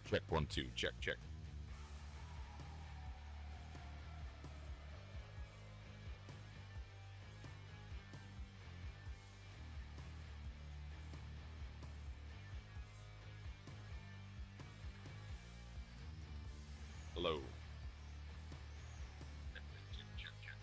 Check 1 2. Check check. Hello. Check check.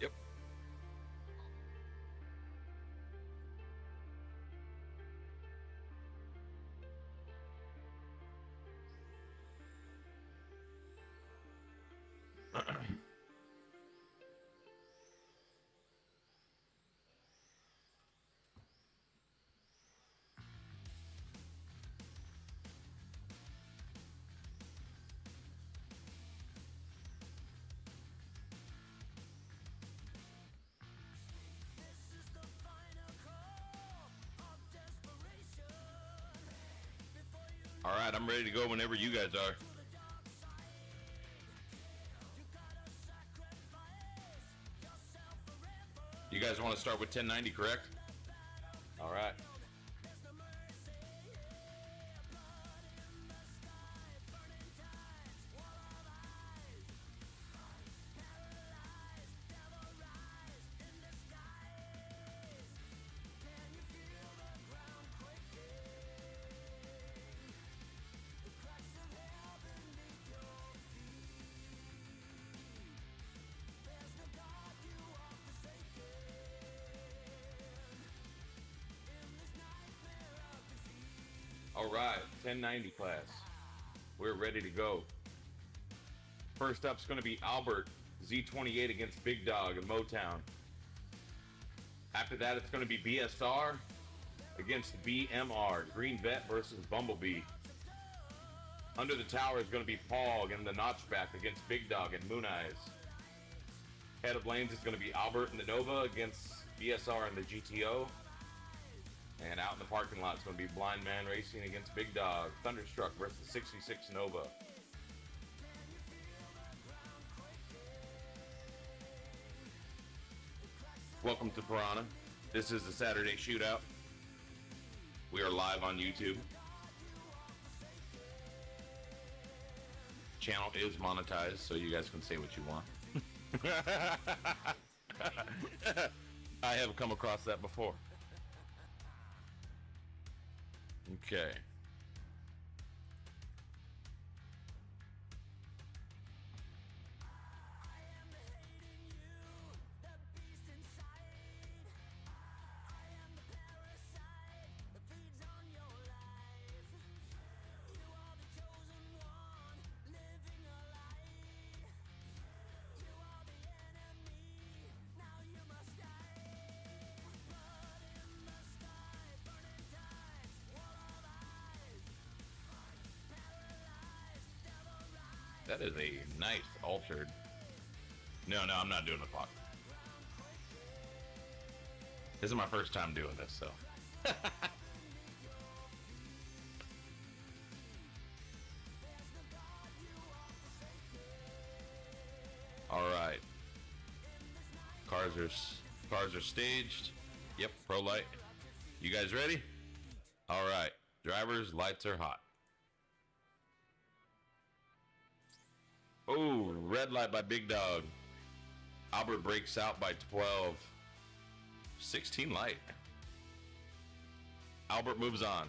Yep. All right, I'm ready to go whenever you guys are. You guys want to start with 1090, correct? All right. All right, 1090 class. We're ready to go. First up is going to be Albert Z28 against Big Dog in Motown. After that, it's going to be BSR against BMR, Green Vet versus Bumblebee. Under the tower is going to be Pog and the Notchback against Big Dog and Moon Eyes. Head of lanes is going to be Albert and the Nova against BSR and the GTO. And out in the parking lot, it's going to be Blind Man Racing against Big Dog. Thunderstruck versus 66 Nova. Welcome to Piranha. This is the Saturday Shootout. We are live on YouTube. Channel is monetized, so you guys can say what you want. I have come across that before. Okay. That is a nice altered No, I'm not doing the pocket. This is my first time doing this, so. All right. Cars are staged. Yep, pro light. You guys ready? All right. Drivers, lights are hot. Oh, red light by Big Dog. Albert breaks out by 12. 16 light. Albert moves on.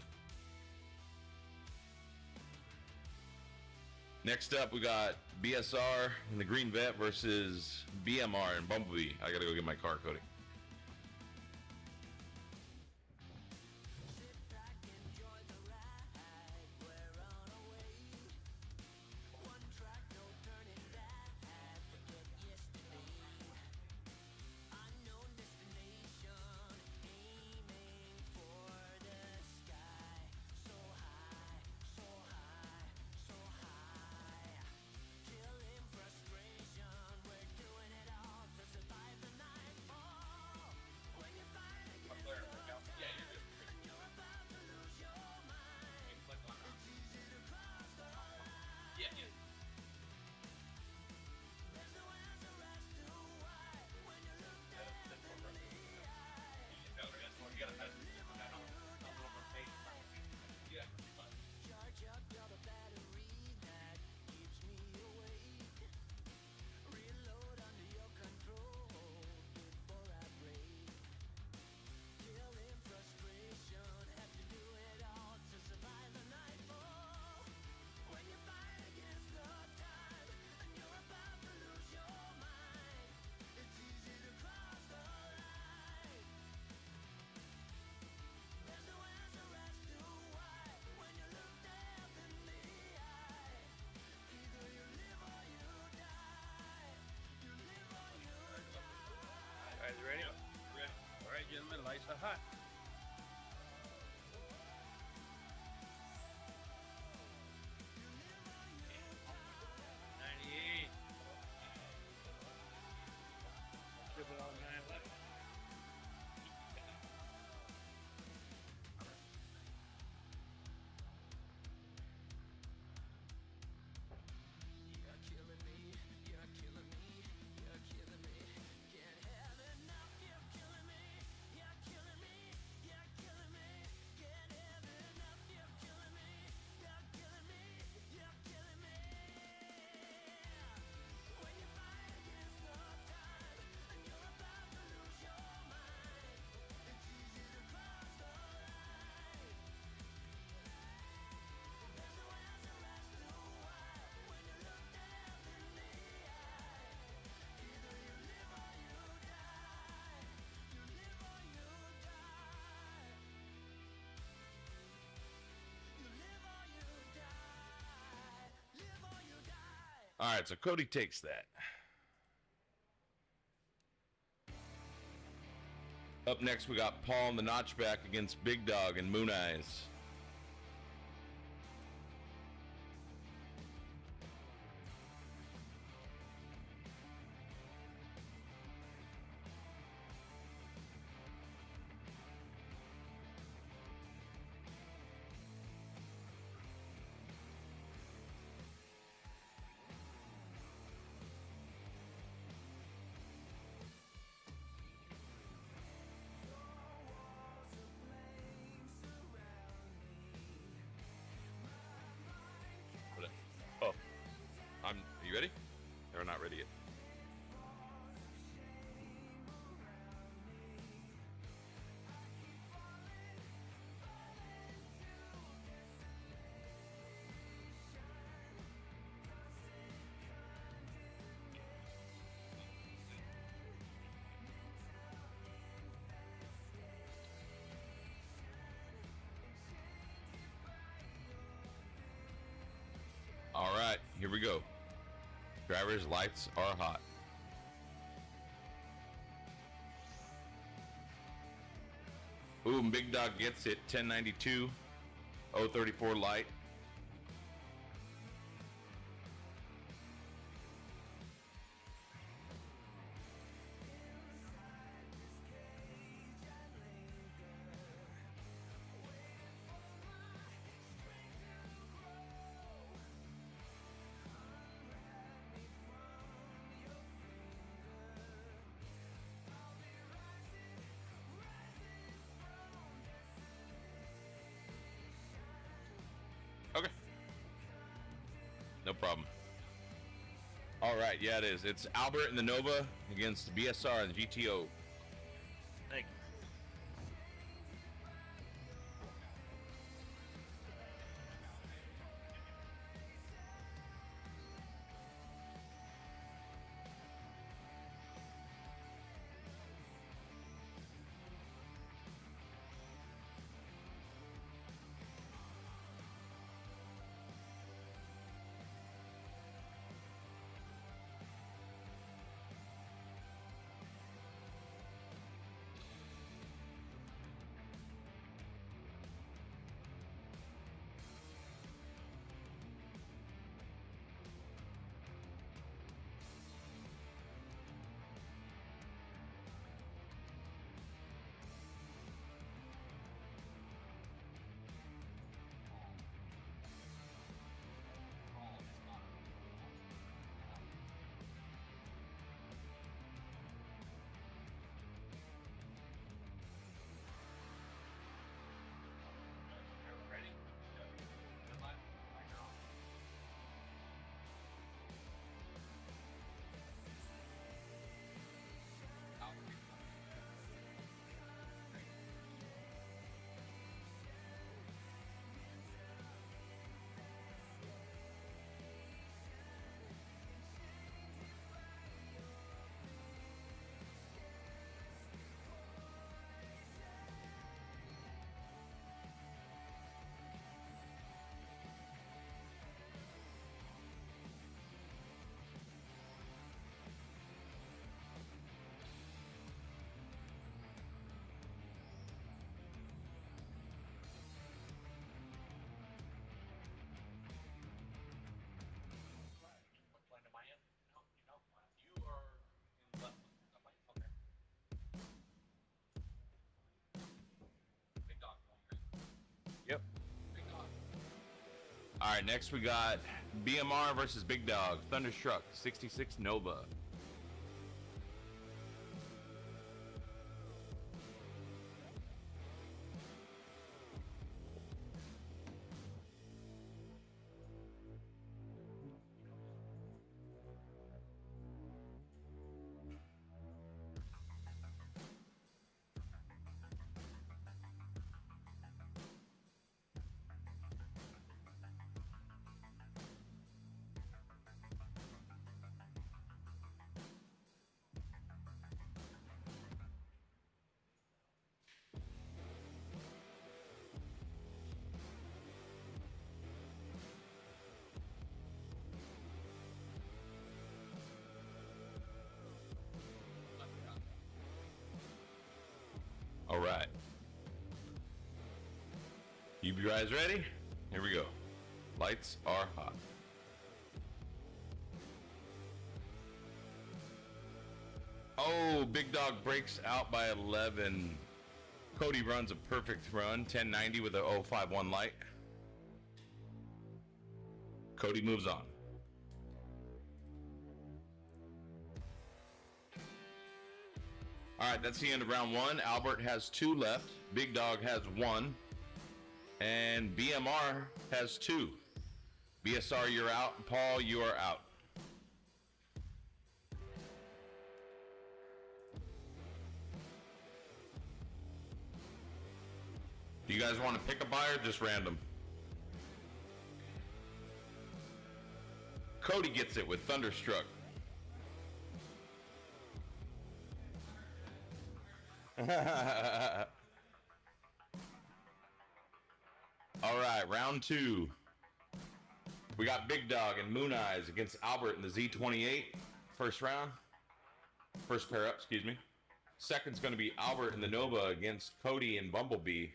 Next up, we got BSR and the Green Vet versus BMR and Bumblebee. I gotta go get my car coding. Guys ready? Ready. All right, gentlemen, lights are hot. All right, so Cody takes that. Up next, we got Paul in the Notchback against Big Dog and Moon Eyes. Oh, are you ready? Or not ready yet? All right, here we go. Drivers, lights are hot. Ooh, Big Dog gets it. 1092, 034 light. No problem. All right, yeah, it is. It's Albert and the Nova against BSR and GTO. Thank you. Yep. All right, next we got BMR versus Big Dog, Thunderstruck, 66 Nova. All right. You guys ready? Here we go. Lights are hot. Oh, Big Dog breaks out by 11. Cody runs a perfect run, 1090 with a 051 light. Cody moves on. All right, that's the end of round one. Albert has 2 left. Big Dog has 1. And BMR has 2. BSR, you're out. Paul, you are out. Do you guys want to pick a buyer or just random? Cody gets it with Thunderstruck. All right, round 2. We got Big Dog and Moon Eyes against Albert in the Z28. First round. First pair up, excuse me. Second's going to be Albert and the Nova against Cody and Bumblebee.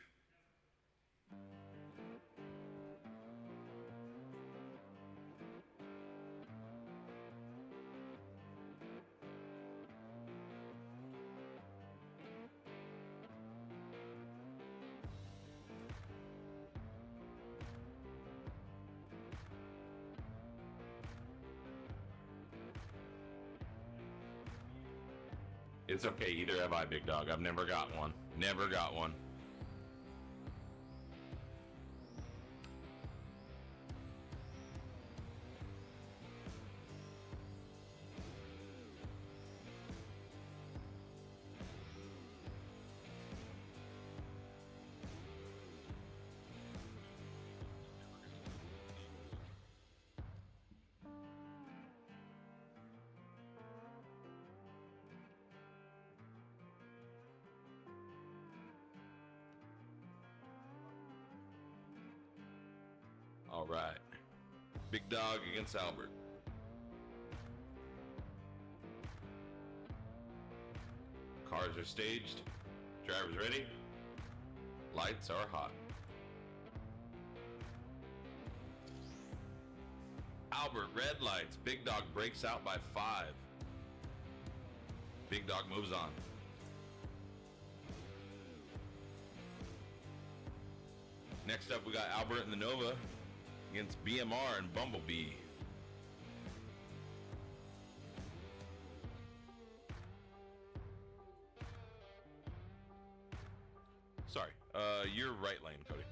It's okay, either have I, Big Dog. I've never got one. Never got one. All right. Big Dog against Albert. Cars are staged. Drivers ready. Lights are hot. Albert, red lights. Big Dog breaks out by 5. Big Dog moves on. Next up, we got Albert and the Nova against BMR and Bumblebee. Sorry, you're right lane, Cody.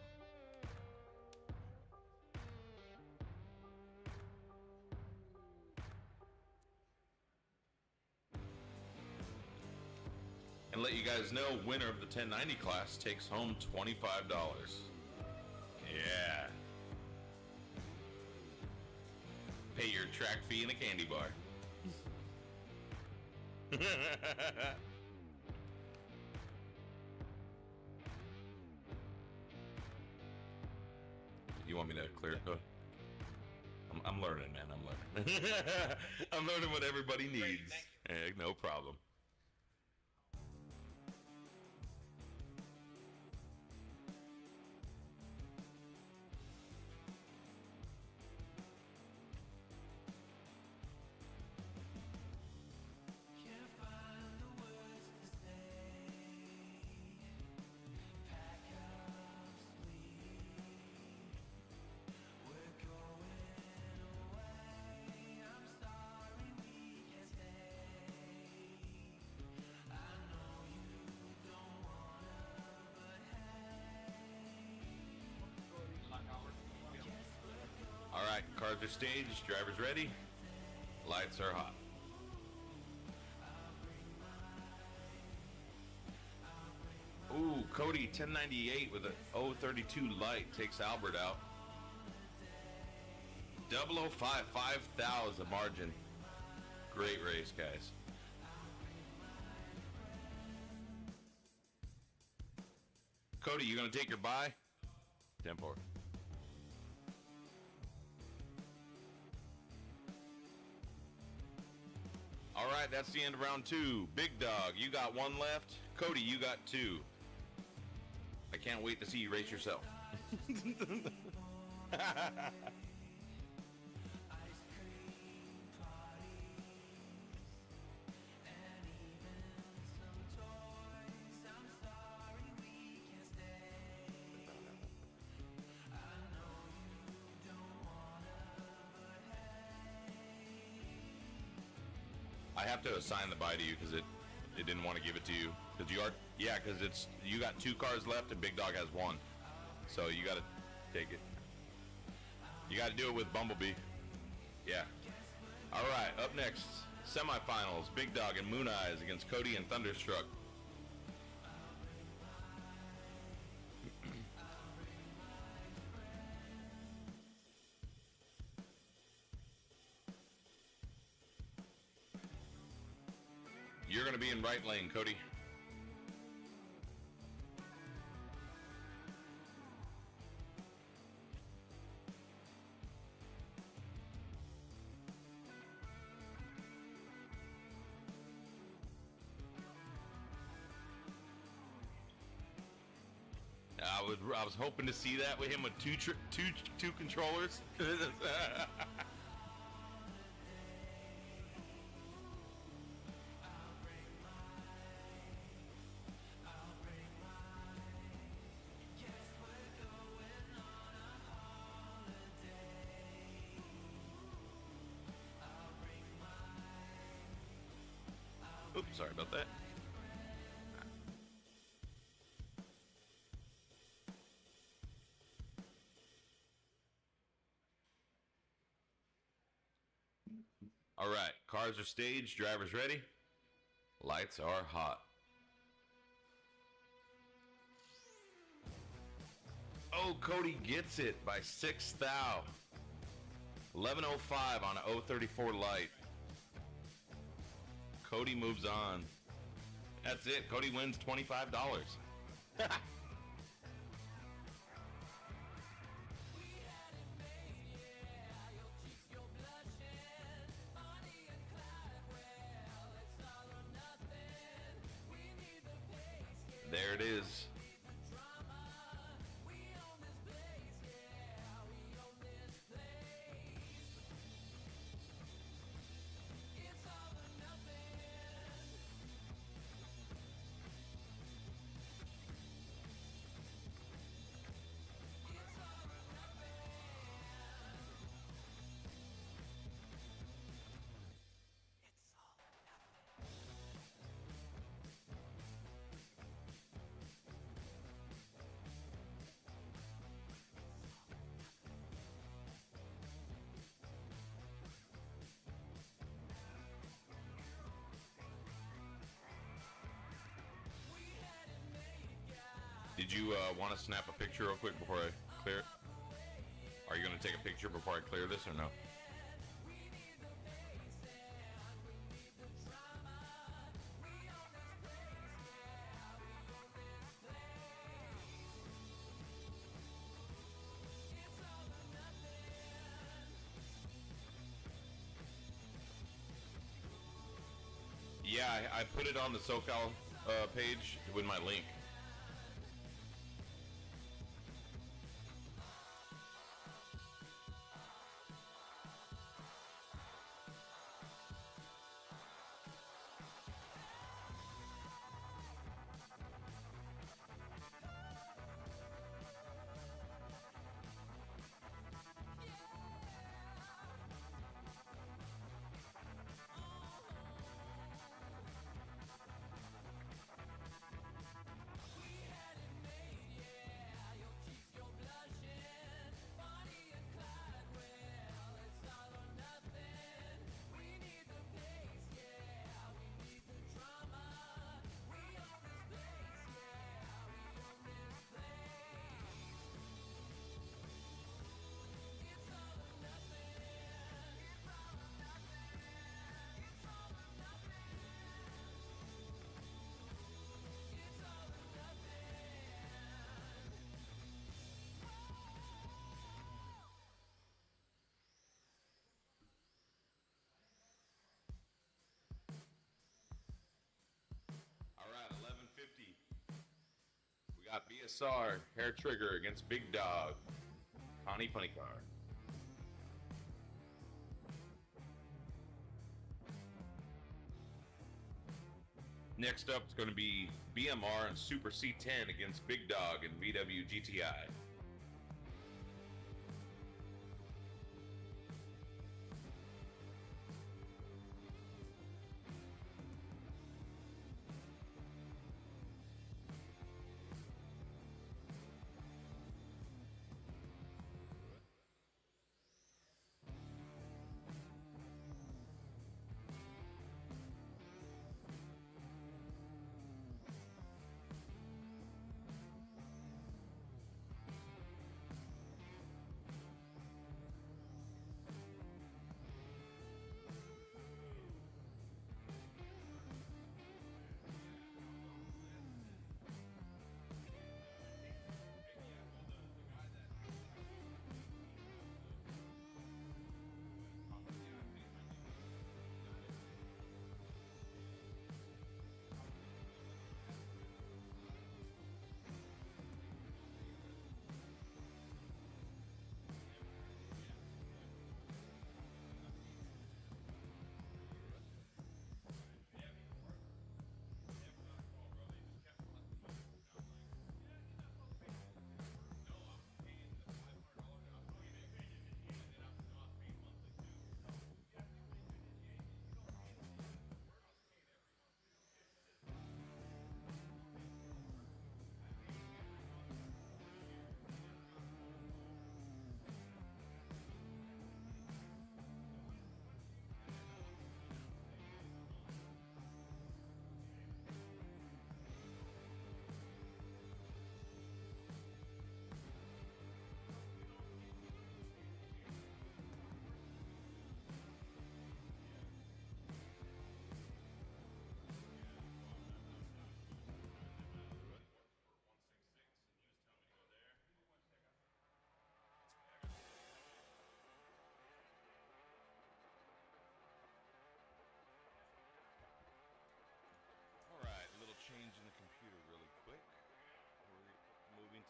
And let you guys know, winner of the 1090 class takes home $25. Yeah. Pay your track fee in a candy bar. You want me to clear? I'm learning, man. I'm learning. I'm learning what everybody needs. Hey, no problem. All right, cars are staged, drivers ready, lights are hot. Ooh, Cody 1098 with a 032 light takes Albert out. 005, 5,000 margin. Great race, guys. Cody, you gonna take your bye? 10-4. All right, that's the end of round 2. Big Dog, you got 1 left. Cody, you got 2. I can't wait to see you race yourself. I have to assign the bye to you because it didn't want to give it to you because because you got 2 cars left and Big Dog has 1, so you got to take it. You got to do it with Bumblebee. Yeah. All right. Up next, semifinals: Big Dog and Moon Eyes against Cody and Thunderstruck. You're going to be in right lane, Cody. I was hoping to see that with him with two controllers. Oops, sorry about that. All right, cars are staged, drivers ready, lights are hot. Oh, Cody gets it by 6 thou. 11:05 on a 034 light. Cody moves on. That's it. Cody wins $25. There it is. Did you want to snap a picture real quick before I clear it? Are you going to take a picture before I clear this or no? Yeah, I put it on the SoCal page with my link. Got BSR, Hair Trigger against Big Dog, Connie Funnycar. Next up is going to be BMR and Super C10 against Big Dog and VW GTI.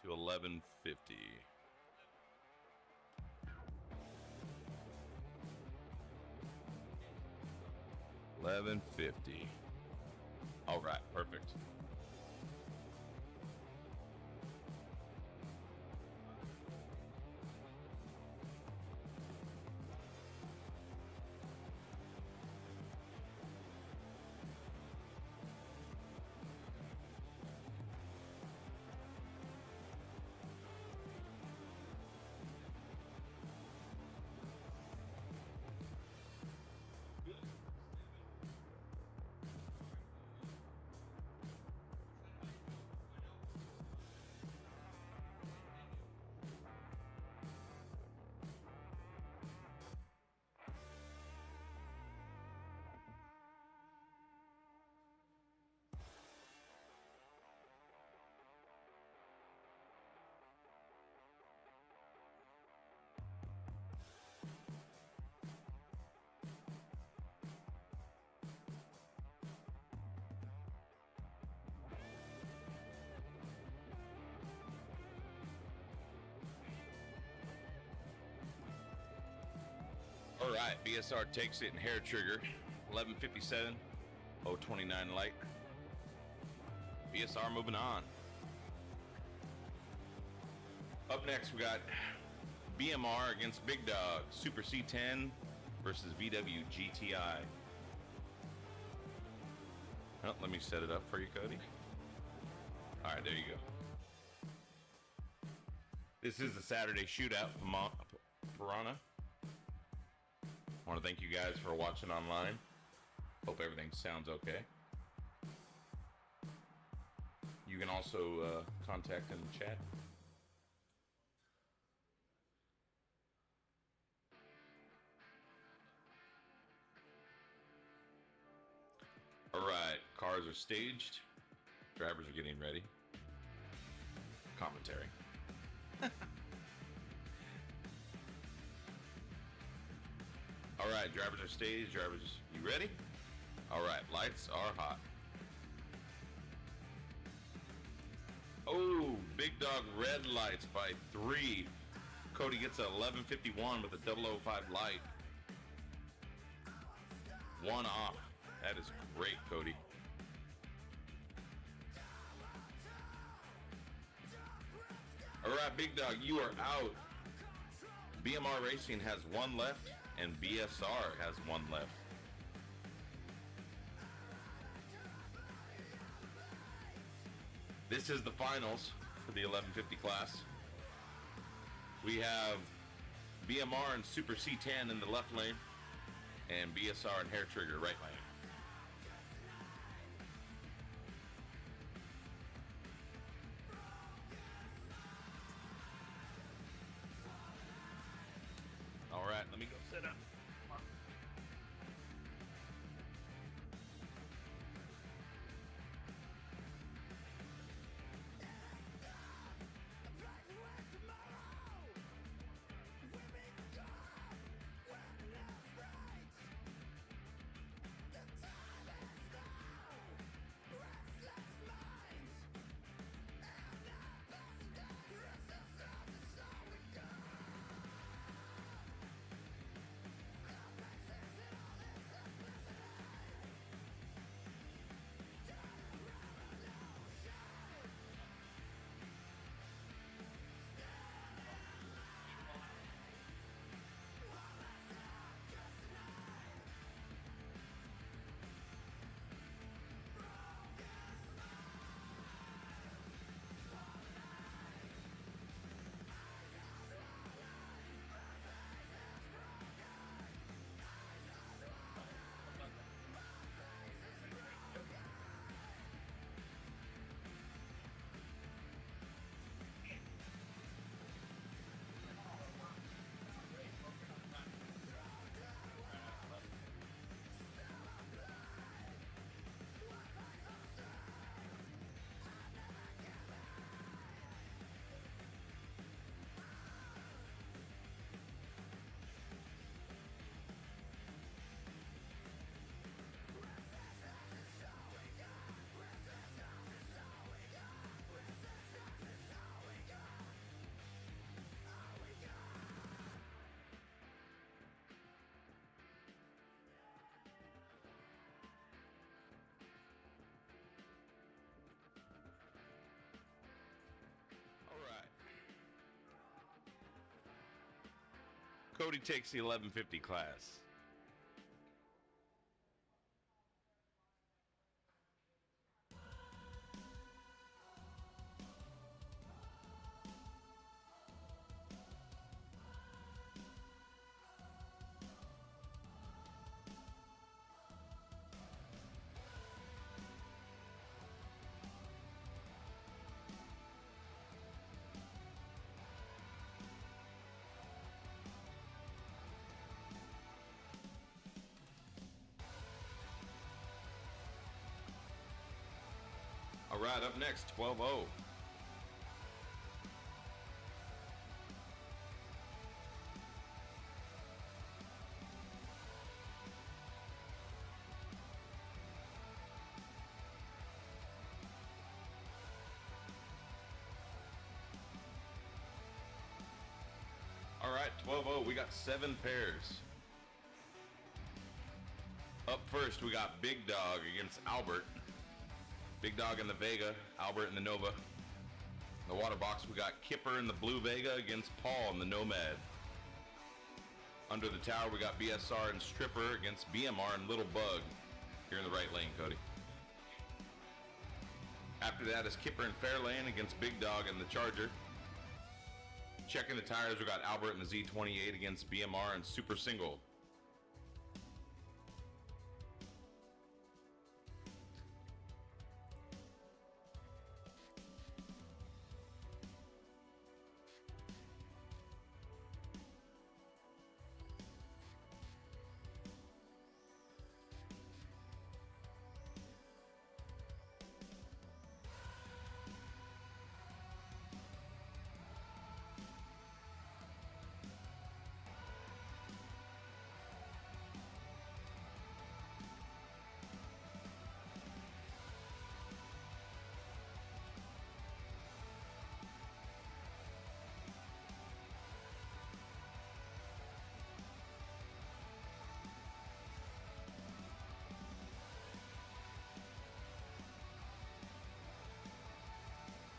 to 1150. $11.50. All right, perfect. All right, BSR takes it in hair trigger, 1157, 029 light. BSR moving on. Up next, we got BMR against Big Dog, Super C10 versus VW GTI. Oh, let me set it up for you, Cody. All right, there you go. This is the Saturday Shootout from Piranha. I want to thank you guys for watching online. Hope everything sounds okay. You can also contact in the chat. All right, cars are staged. Drivers are getting ready. Commentary. All right, drivers are staged. Drivers, you ready? All right, lights are hot. Oh, Big Dog red lights by 3. Cody gets a 1151 with a 005 light. 1 off. That is great, Cody. All right, Big Dog, you are out. BMR Racing has 1 left, and BSR has 1 left. This is the finals for the 1150 class. We have BMR and Super C10 in the left lane, and BSR and Hair Trigger right lane. All right, let me go set up. Cody takes the 1150 class. All right, up next, 12-0. All right, 12-0, we got 7 pairs. Up first, we got Big Dog against Albert. Big Dog in the Vega, Albert in the Nova. In the water box, we got Kipper in the Blue Vega against Paul in the Nomad. Under the tower, we got BSR and Stripper against BMR and Little Bug. Here in the right lane, Cody. After that is Kipper in Fair Lane against Big Dog and the Charger. Checking the tires, we got Albert in the Z28 against BMR and Super Single.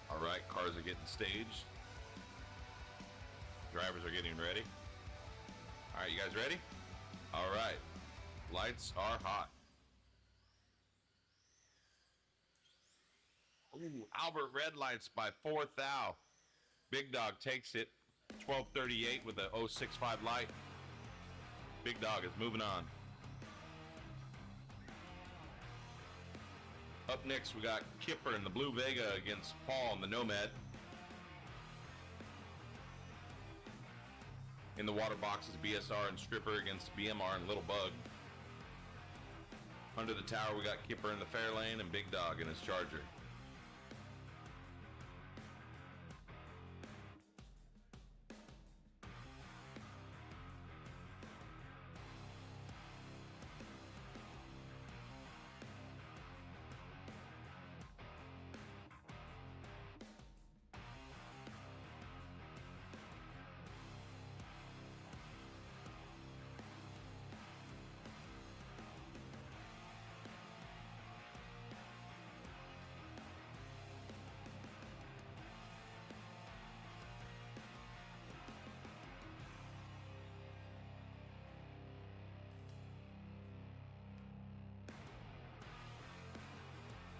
All right, cars are getting staged. Drivers are getting ready. All right, you guys ready? All right, lights are hot. Ooh, Albert red lights by 4 thou. Big Dog takes it, 1238 with a 065 light. Big Dog is moving on. Up next, we got Kipper in the Blue Vega against Paul in the Nomad. In the water boxes, BSR and Stripper against BMR and Little Bug. Under the tower, we got Kipper in the Fair Lane and Big Dog in his Charger.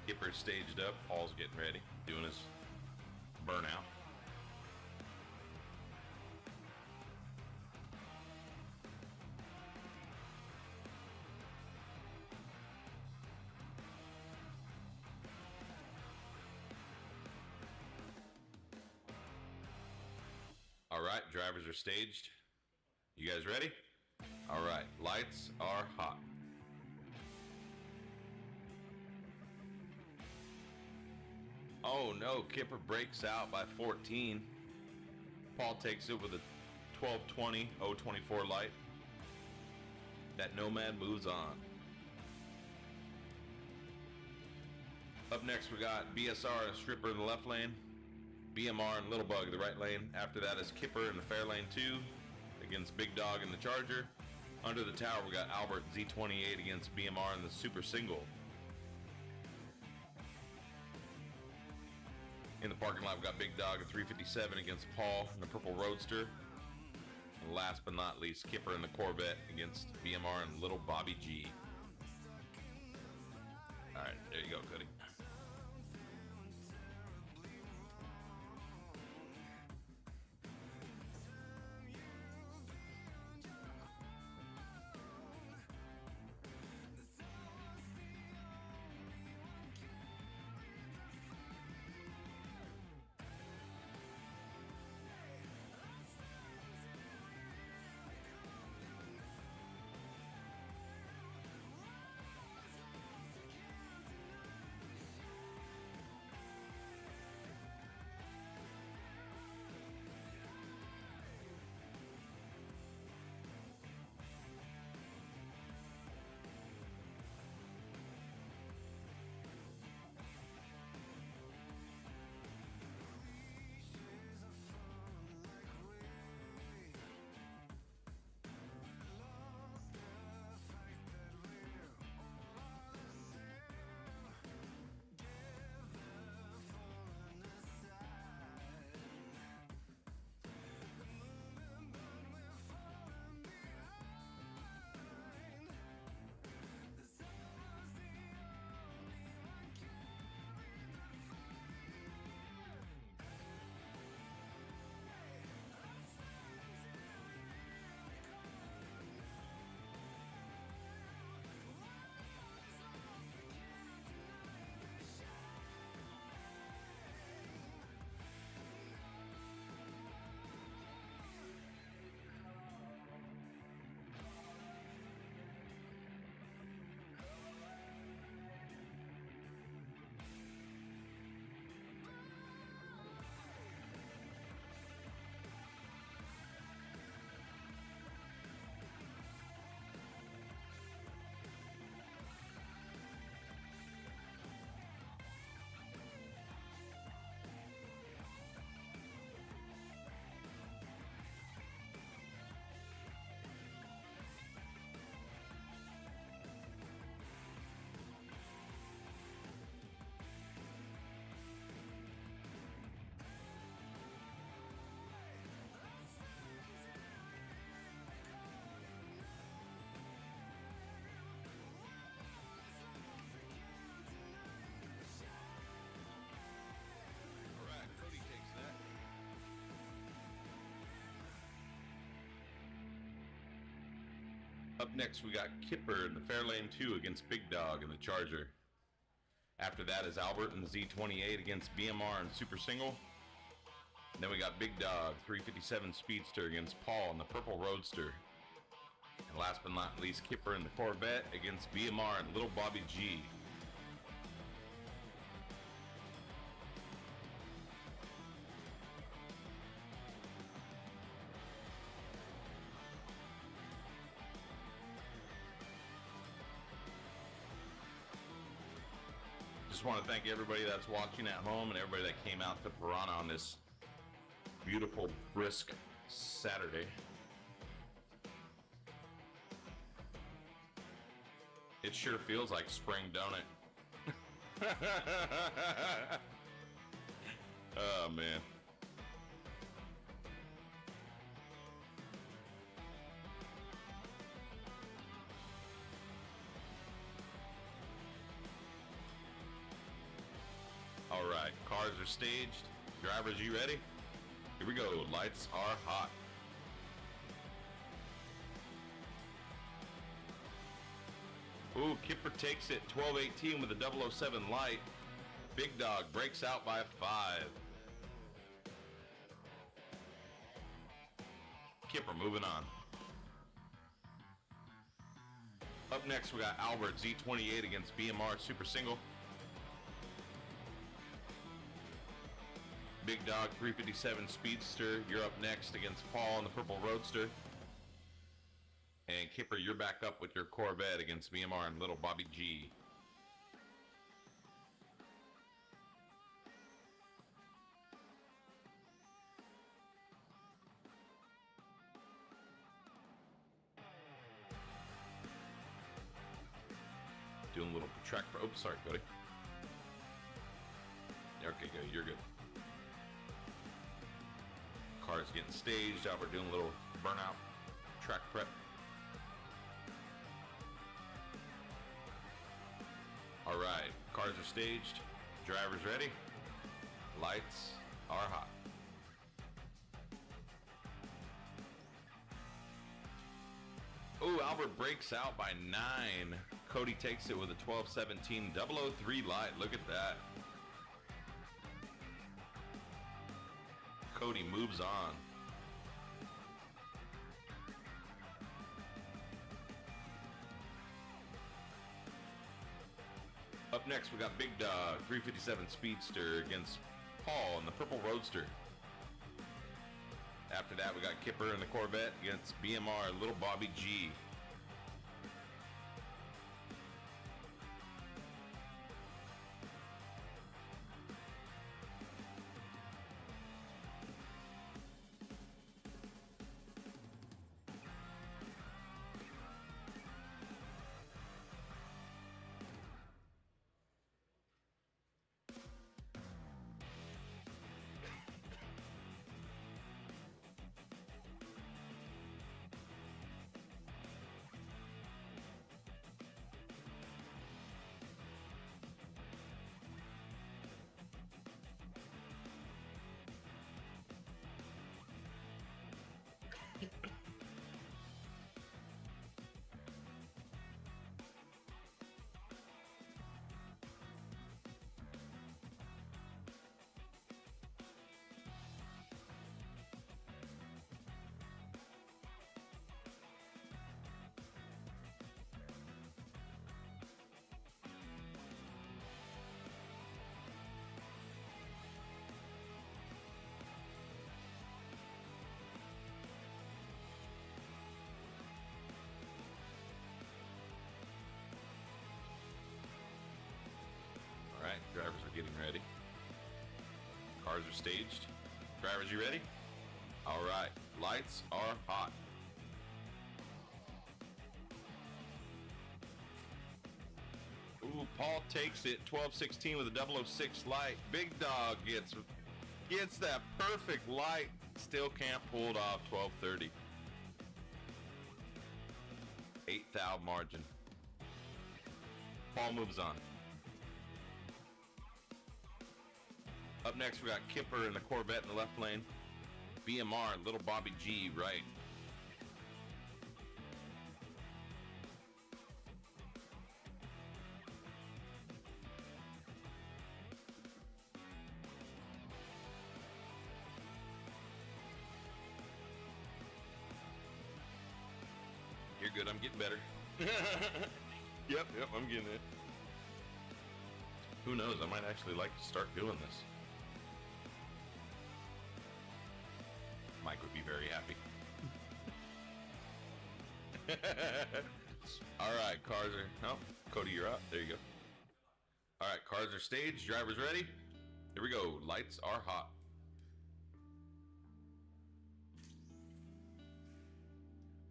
Kipper's staged up, Paul's getting ready, doing his burnout. All right, drivers are staged. You guys ready? All right, lights are hot. Oh no, Kipper breaks out by 14. Paul takes it with a 1220 024 light. That Nomad moves on. Up next, we got BSR and Stripper in the left lane, BMR and Little Bug in the right lane. After that is Kipper in the Fair Lane 2 against Big Dog in the Charger. Under the tower, we got Albert Z28 against BMR in the Super Single. In the parking lot, we got Big Dog at 357 against Paul in the Purple Roadster. And last but not least, Kipper in the Corvette against BMR and Little Bobby G. All right, there you go, Cody. Up next, we got Kipper in the Fairlane 2 against Big Dog in the Charger. After that is Albert in the Z28 against BMR in Super Single. And then we got Big Dog 357 Speedster against Paul in the Purple Roadster. And last but not least, Kipper in the Corvette against BMR and Little Bobby G. Just want to thank everybody that's watching at home and everybody that came out to Piranha on this beautiful, brisk Saturday. It sure feels like spring, don't it? Oh, man. All right, cars are staged. Drivers, you ready? Here we go. Lights are hot. Ooh, Kipper takes it 12-18 with a 007 light. Big Dog breaks out by 5. Kipper moving on. Up next, we got Albert Z28 against BMR Super Single. Big Dog 357 Speedster, you're up next against Paul in the Purple Roadster. And Kipper, you're back up with your Corvette against BMR and Little Bobby G. Doing a little track for, oops, sorry, buddy. Okay, good, you're good. Cars getting staged. Albert doing a little burnout track prep. All right, cars are staged. Drivers ready. Lights are hot. Oh, Albert breaks out by 9. Cody takes it with a 12-17 003 light. Look at that. Cody moves on. Up next, we got Big Dog 357 Speedster against Paul in the Purple Roadster. After that, we got Kipper in the Corvette against BMR Little Bobby G. All right, drivers are getting ready. Cars are staged. Drivers, you ready? All right, lights are hot. Ooh, Paul takes it 12-16 with a 006 light. Big Dog gets that perfect light. Still can't pull it off. 12-30. 8th thou margin. Paul moves on. Up next, we got Kipper in the Corvette in the left lane. BMR, Little Bobby G, right. You're good, I'm getting better. Yep, I'm getting it. Who knows, I might actually like to start doing this. Mike would be very happy. All right, cars are... Oh, Cody, you're up. There you go. All right, cars are staged. Drivers ready? Here we go. Lights are hot.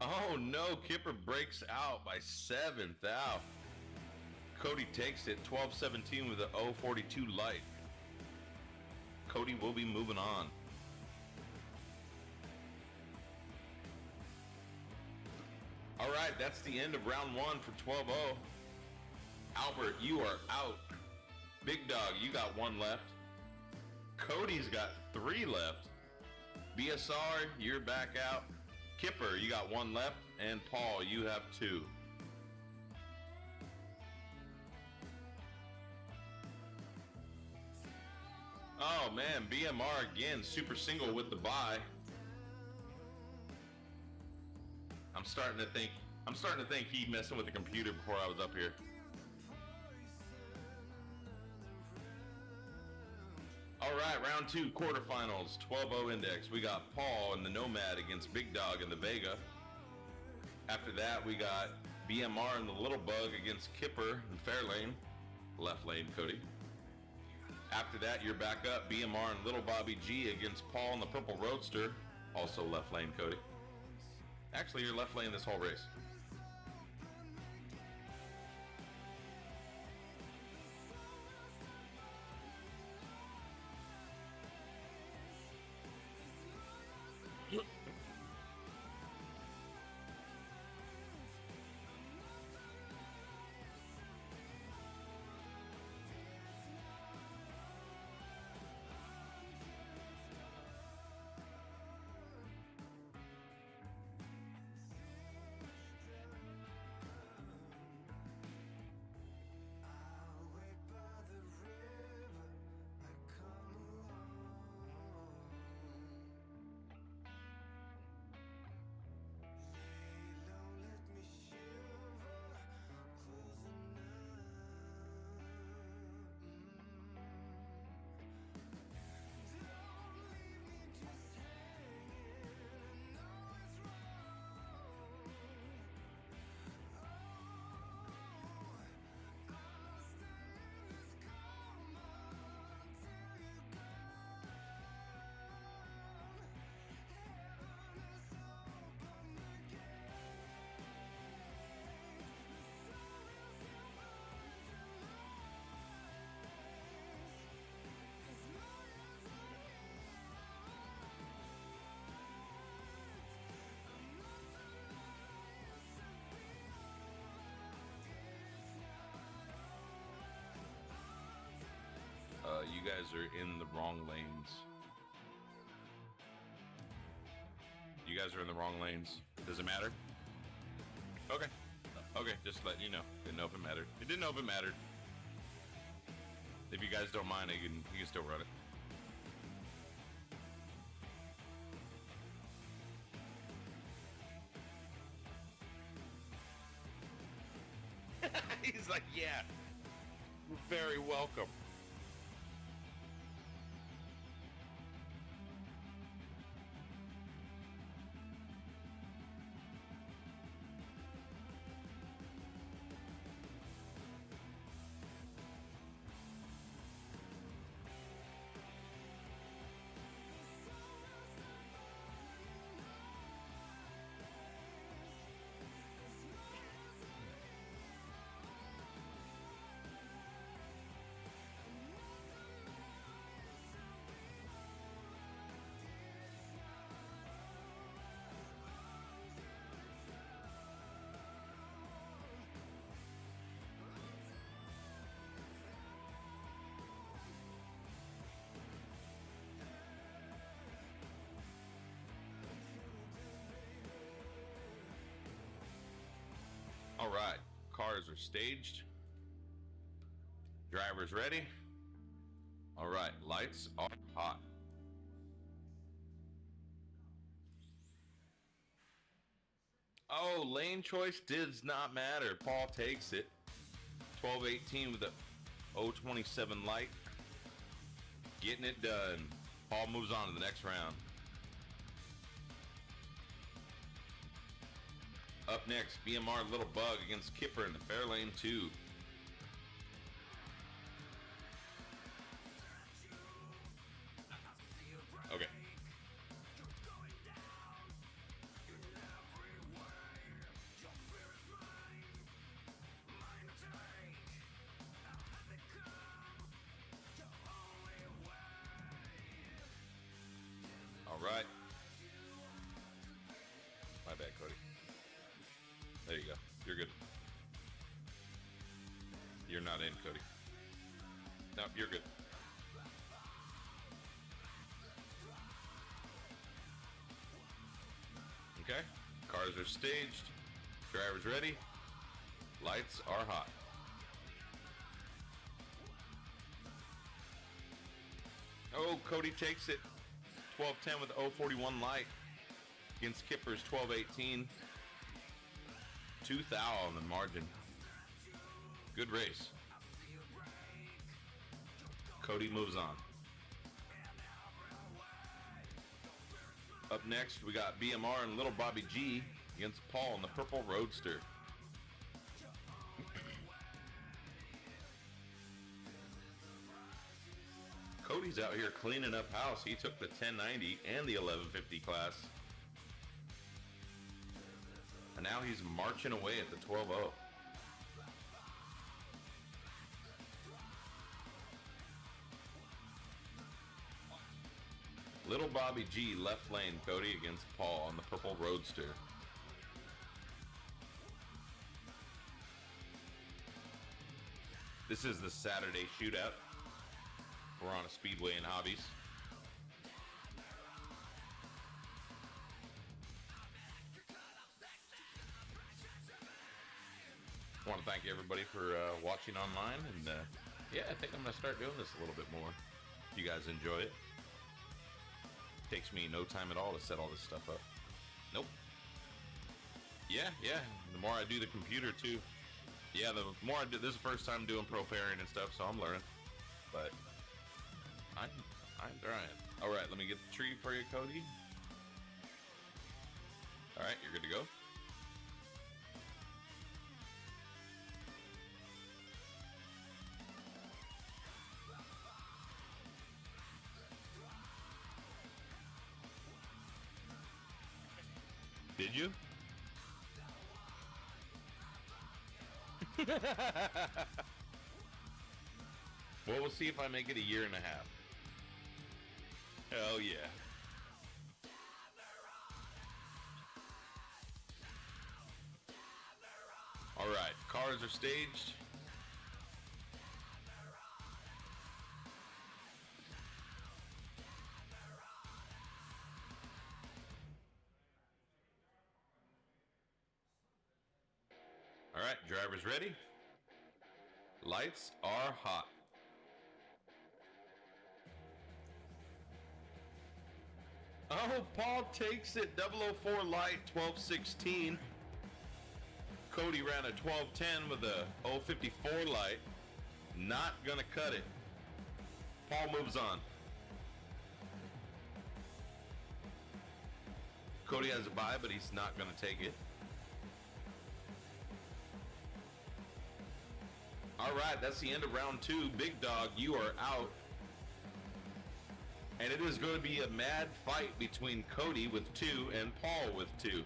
Oh, no. Kipper breaks out by 7th out. Cody takes it 12-17 with a 042 light. Cody will be moving on. All right, that's the end of round 1 for 12-0. Albert, you are out. Big Dog, you got 1 left. Cody's got 3 left. BSR, you're back out. Kipper, you got 1 left. And Paul, you have 2. Oh man, BMR again, super single with the bye. I'm starting to think he messing with the computer before I was up here. All right, round 2, quarterfinals, 12-0 index. We got Paul and the Nomad against Big Dog and the Vega. After that, we got BMR and the Little Bug against Kipper and Fairlane. Left lane, Cody. After that, you're back up, BMR and Little Bobby G against Paul and the Purple Roadster. Also left lane, Cody. Actually, you're left lane this whole race. guys are in the wrong lanes. You guys are in the wrong lanes. Does it matter? Okay. Okay, just letting you know. Didn't know if it mattered. It didn't know if it mattered. If you guys don't mind, you can still run it. He's like, yeah, you're very welcome. All right, cars are staged. Drivers ready. All right, lights are hot. Oh, lane choice does not matter. Paul takes it. 12-18 with the 027 light. Getting it done. Paul moves on to the next round. Up next, BMR Little Bug against Kipper in the fair lane 2. Okay. All right. My bad, Cody. There you go. You're good. You're not in, Cody. No, you're good. Okay. Cars are staged. Drivers ready. Lights are hot. Oh, Cody takes it. 12-10 with 041 light against Kipper's 12-18. 2 thou on the margin. Good race. Cody moves on. Up next, we got BMR and Little Bobby G against Paul in the Purple Roadster. Cody's out here cleaning up house. He took the 1090 and the 1150 class. And now he's marching away at the 12-0. Little Bobby G left lane, Cody against Paul on the Purple Roadster. This is the Saturday Shootout. We're on a speedway in Hobbies. I want to thank everybody for watching online, and yeah, I think I'm going to start doing this a little bit more. If you guys enjoy it. Takes me no time at all to set all this stuff up. Nope. Yeah. The more I do the computer too. Yeah, the more I do, this is the first time doing pro pairing and stuff, so I'm learning. But I'm trying. All right, let me get the tree for you, Cody. All right, you're good to go. Did you? Well, we'll see if I make it a year and a half. Hell yeah. All right, cars are staged. Drivers ready? Lights are hot. Oh, Paul takes it. 004 light, 12:16. Cody ran a 12:10 with a 0:54 light. Not gonna cut it. Paul moves on. Cody has a bye, but he's not gonna take it. All right, that's the end of round 2. Big Dog, you are out. And it is going to be a mad fight between Cody with 2 and Paul with 2.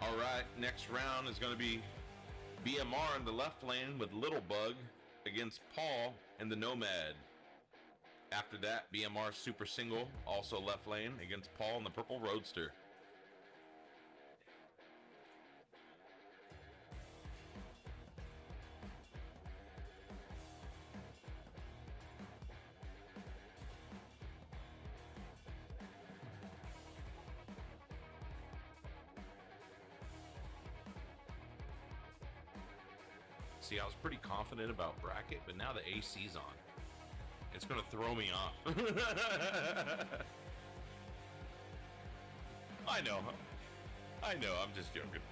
All right, next round is going to be BMR in the left lane with Little Bug against Paul in the Nomad. After that, BMR Super Single, also left lane, against Paul in the Purple Roadster. See, I was pretty confident about bracket, but now the AC's on. It's going to throw me off. I know. I'm just joking.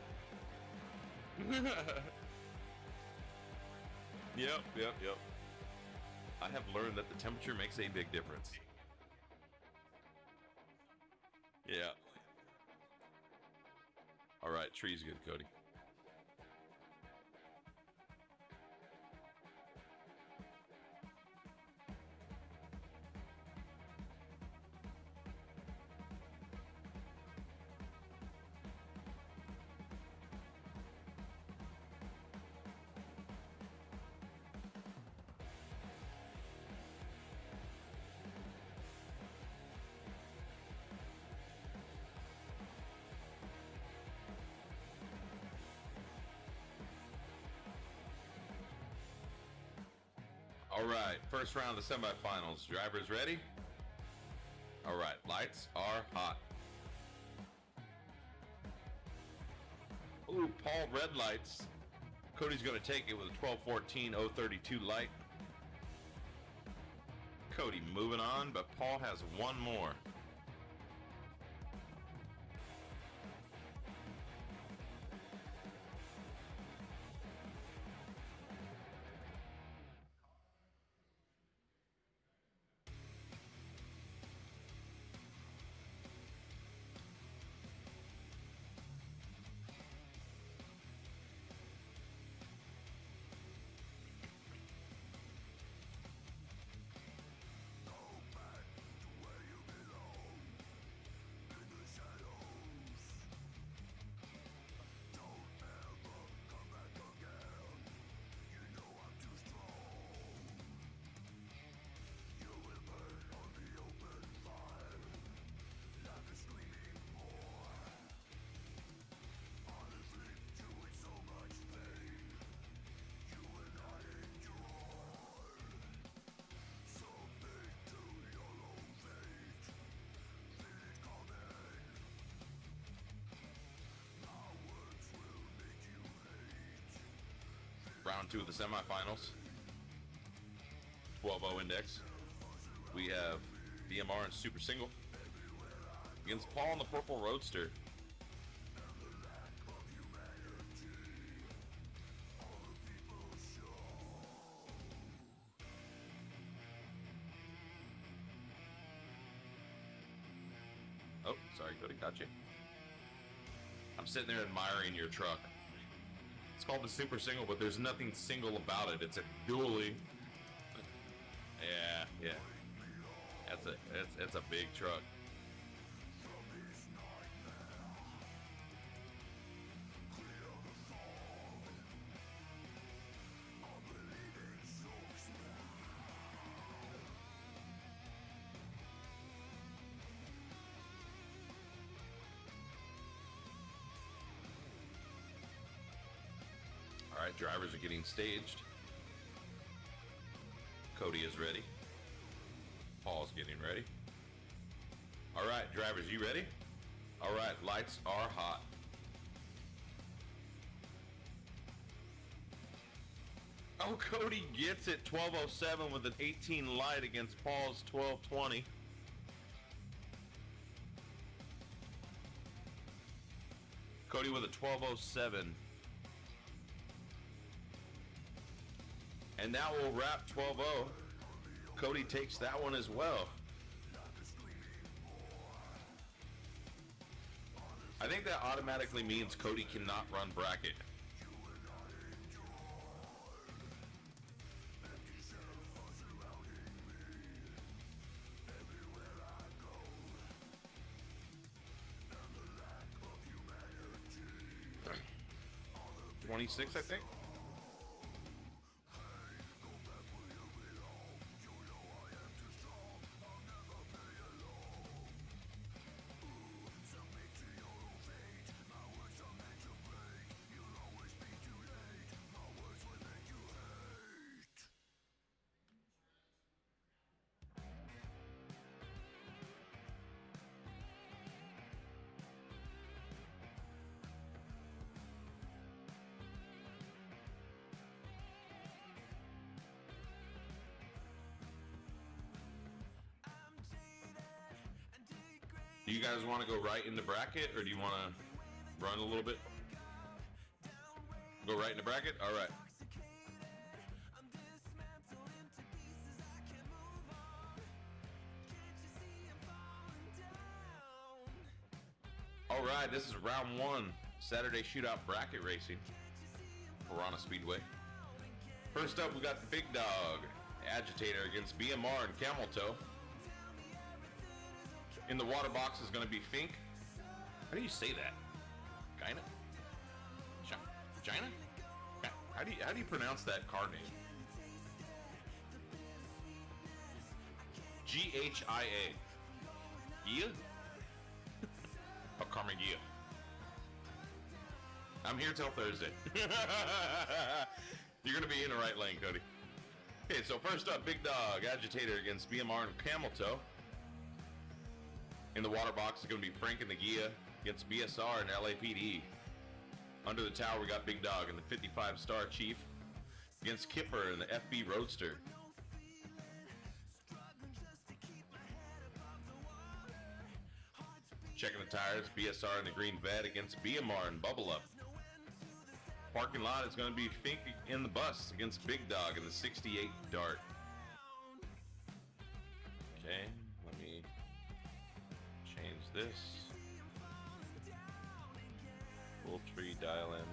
Yep. I have learned that the temperature makes a big difference. Yeah. All right, tree's good, Cody. All right, first round of the semifinals. Drivers ready? All right, lights are hot. Ooh, Paul red lights. Cody's going to take it with a 12:14 032 light. Cody moving on, but Paul has one more. Round 2 of the semifinals. 12-0 index. We have BMR and Super Single against Paul and the Purple Roadster. Oh, sorry, Cody, got you. I'm sitting there admiring your truck. It's called the Super Single, but there's nothing single about it. It's a dually. Yeah. It's a big truck. All right, drivers are getting staged. Cody is ready. drivers, you ready? All right, lights are hot. Oh, Cody gets it 12:07 with an 18 light against Paul's 12:20. Cody with a 12:07. And now we'll wrap 12:0. Cody takes that one as well. I think that automatically means Cody cannot run bracket. $26, I think. Do you guys want to go right in the bracket, or do you want to run a little bit? Go right in the bracket? All right. All right, this is round one, Saturday Shootout bracket racing, Piranha Speedway. First up, we got the Big Dog, Agitator against BMR and Camel Toe. In the water box is going to be Fink. How do you say that? Gina? Gina? How do you pronounce that car name? G-H-I-A. Gia? Oh, Carmen Gia. I'm here till Thursday. You're going to be in the right lane, Cody. Okay, so first up, Big Dog, Agitator against BMR and Camel Toe. In the water box is going to be Frank and the Gia against BSR and LAPD. Under the tower, we got Big Dog and the 55 Star Chief against Kipper and the FB Roadster. Checking the tires, BSR and the Green Vet against BMR and Bubble Up. Parking lot is going to be Fink in the bus against Big Dog and the 68 Dart. Okay, let me change this. Full tree dial in.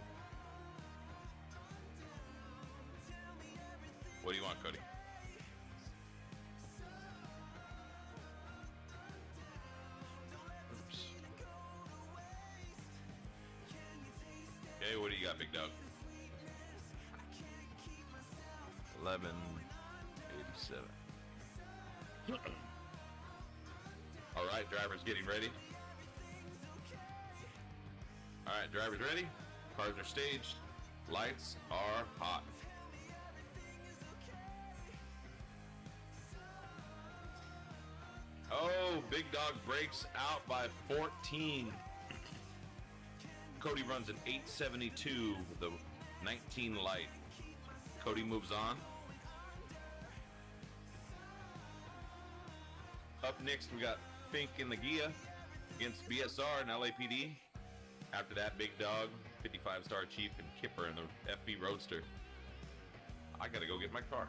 What do you want, Cody? Oops. Okay, what do you got, Big Dog? 1187. All right, drivers getting ready. All right, drivers ready. Cars are staged. Lights are hot. Oh, Big Dog breaks out by 14. Cody runs an 872 with a 19 light. Cody moves on. Up next, we got Fink in the Gia against BSR and LAPD. After that, Big Dog, 55 Star Chief, and Kipper in the FB Roadster. I gotta go get my car.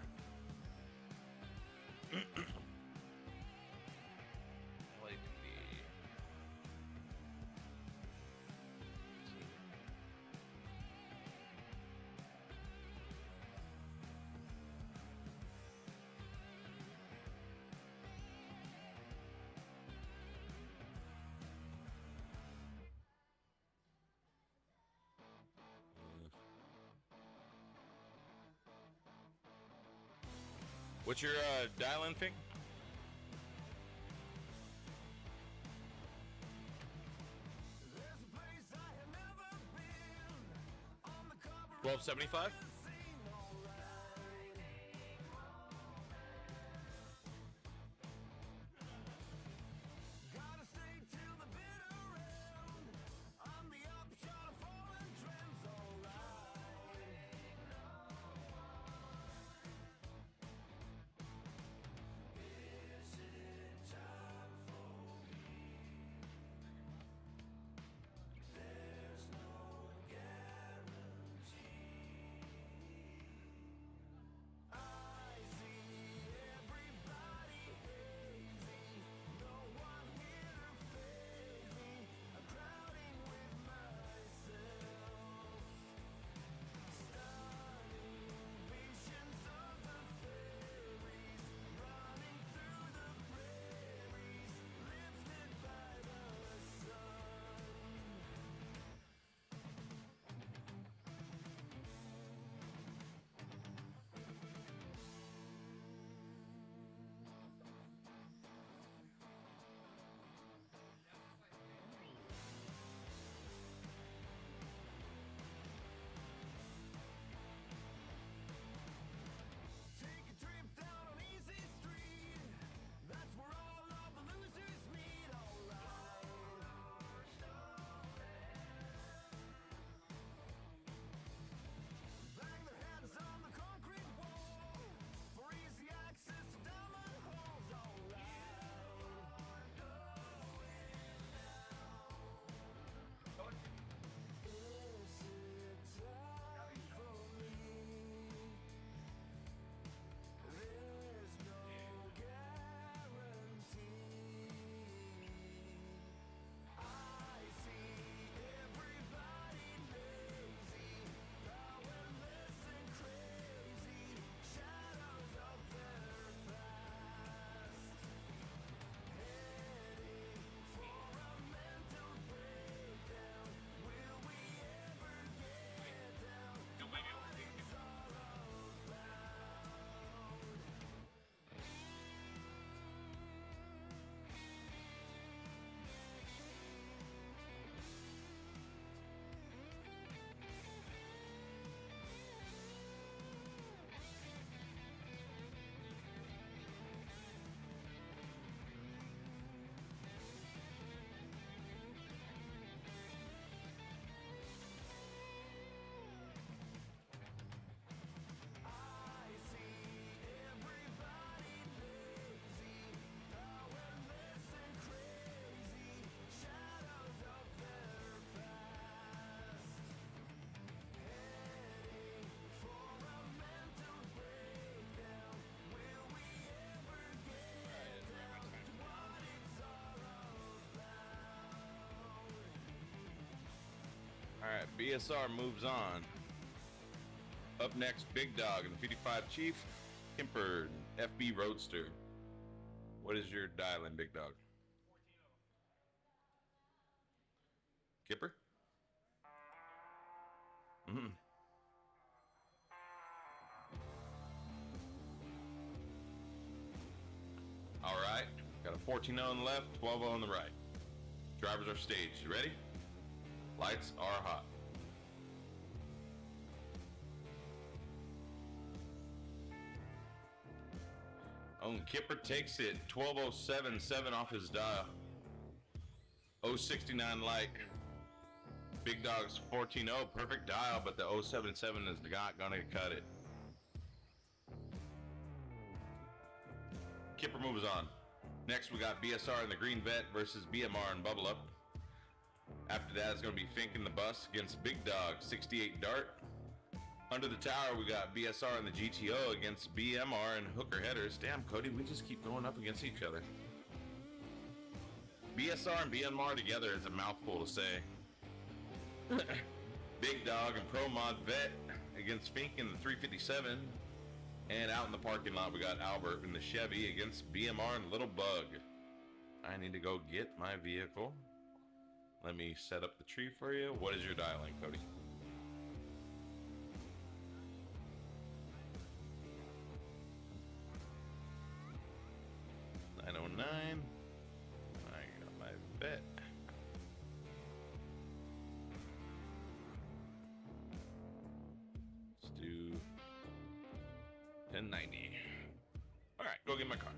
What's your dial-in thing? $12.75. BSR moves on. Up next, Big Dog and the 55 Chief, Kemper, FB Roadster. What is your dial-in, Big Dog? 14-0. Kipper? All right, got a 14-0 on the left, 12-0 on the right. Drivers are staged. You ready? Lights are hot. Oh, and Kipper takes it 12.077 off his dial. 069 light. Big Dog's 14-0, perfect dial, but the 077 is not gonna cut it. Kipper moves on. Next, we got BSR in the Green Vet versus BMR and Bubble Up. After that, it's gonna be Fink in the Bus against Big Dog, 68 Dart. Under the tower, we got BSR and the GTO against BMR and Hooker Headers. Damn, Cody, we just keep going up against each other. BSR and BMR together is a mouthful to say. Big Dog and Pro Mod Vet against Fink in the 357. And out in the parking lot, we got Albert in the Chevy against BMR and Little Bug. I need to go get my vehicle. Let me set up the tree for you. What is your dialing, Cody? $909. I got my vet. Let's do 1090. All right, go get my car.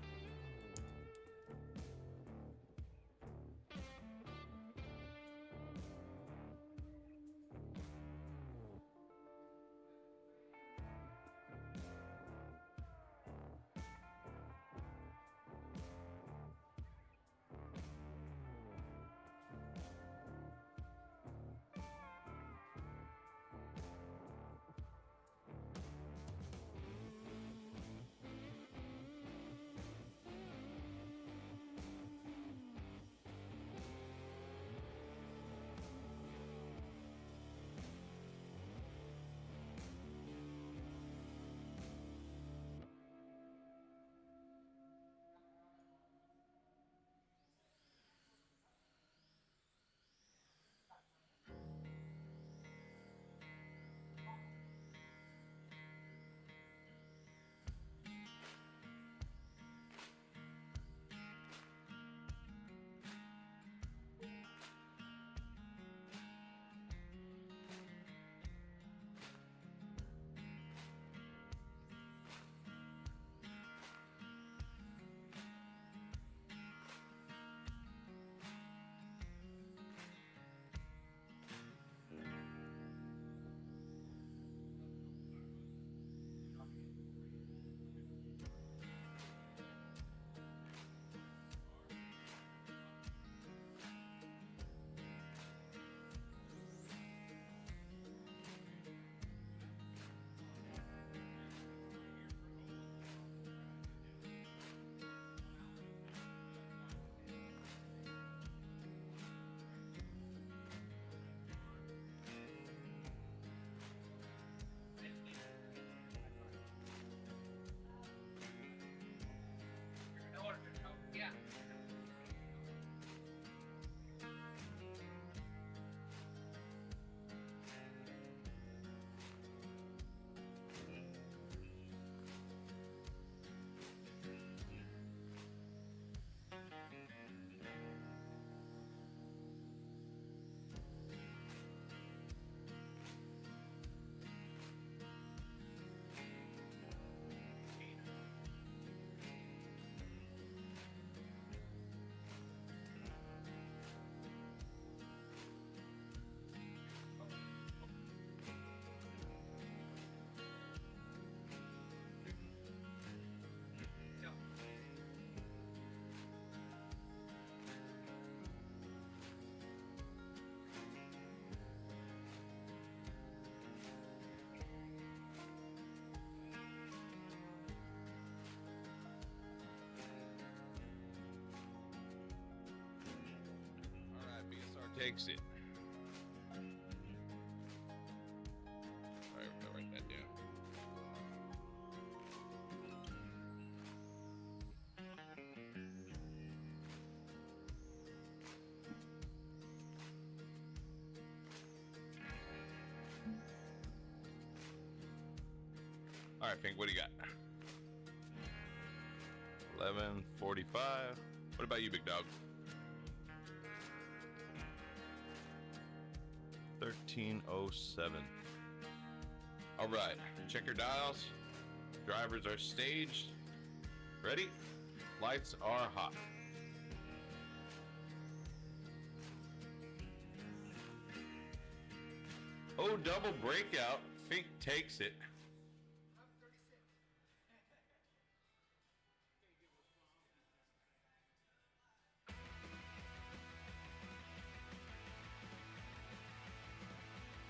Takes it. All right, Pink, what do you got? 11:45. What about you, big dog? 13:07. All right, check your dials. Drivers are staged. Ready? Lights are hot. Oh, double breakout. Fink takes it.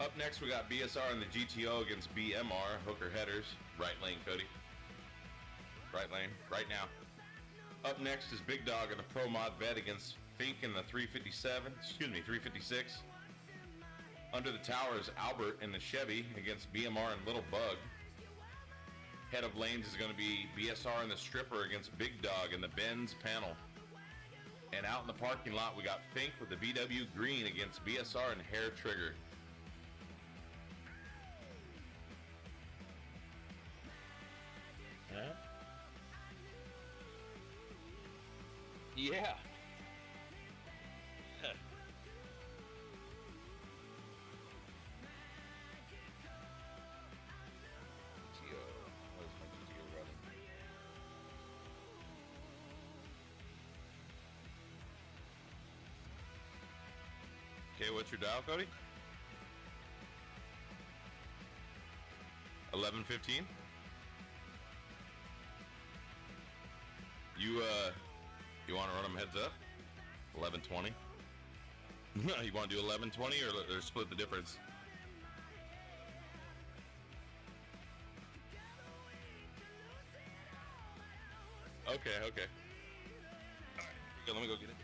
Up next, we got BSR and the GTO against BMR. Hooker headers. Right lane, Cody. Right lane, right now. Up next is Big Dog and the Pro Mod Vet against Fink in the 356. Under the tower is Albert in the Chevy against BMR and Little Bug. Head of lanes is going to be BSR and the Stripper against Big Dog in the Benz panel. And out in the parking lot, we got Fink with the VW Green against BSR and Hair Trigger. Yeah. Okay, what's your dial, Cody? 11:15. You want to run them heads up? 11:20. You want to do 11:20 or split the difference? Okay. All right. Let me go get it.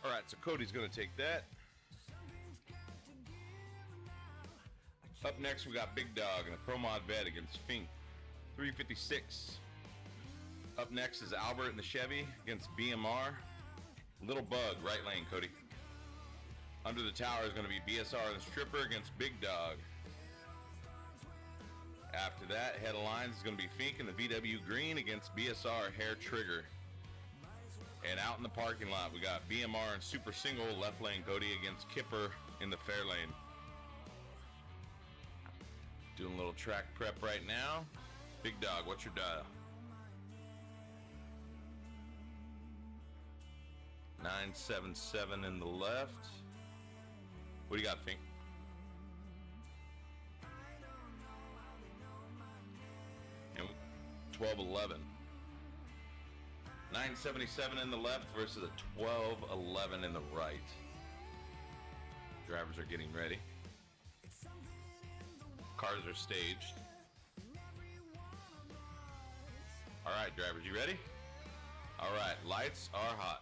All right, so Cody's going to take that. Up next, we got Big Dog and the Pro Mod Vet against Fink, 356. Up next is Albert in the Chevy against BMR. Little Bug, right lane, Cody. Under the tower is going to be BSR and the Stripper against Big Dog. After that, head of lines is going to be Fink and the VW Green against BSR Hair Trigger. And out in the parking lot, we got BMR and Super Single, left lane Cody against Kipper in the fair lane. Doing a little track prep right now. Big Dog, what's your dial? 977 in the left. What do you got, Fink? And 1211. 977 in the left versus a 1211 in the right. Drivers are getting ready. Cars are staged. All right, drivers, you ready? All right, lights are hot.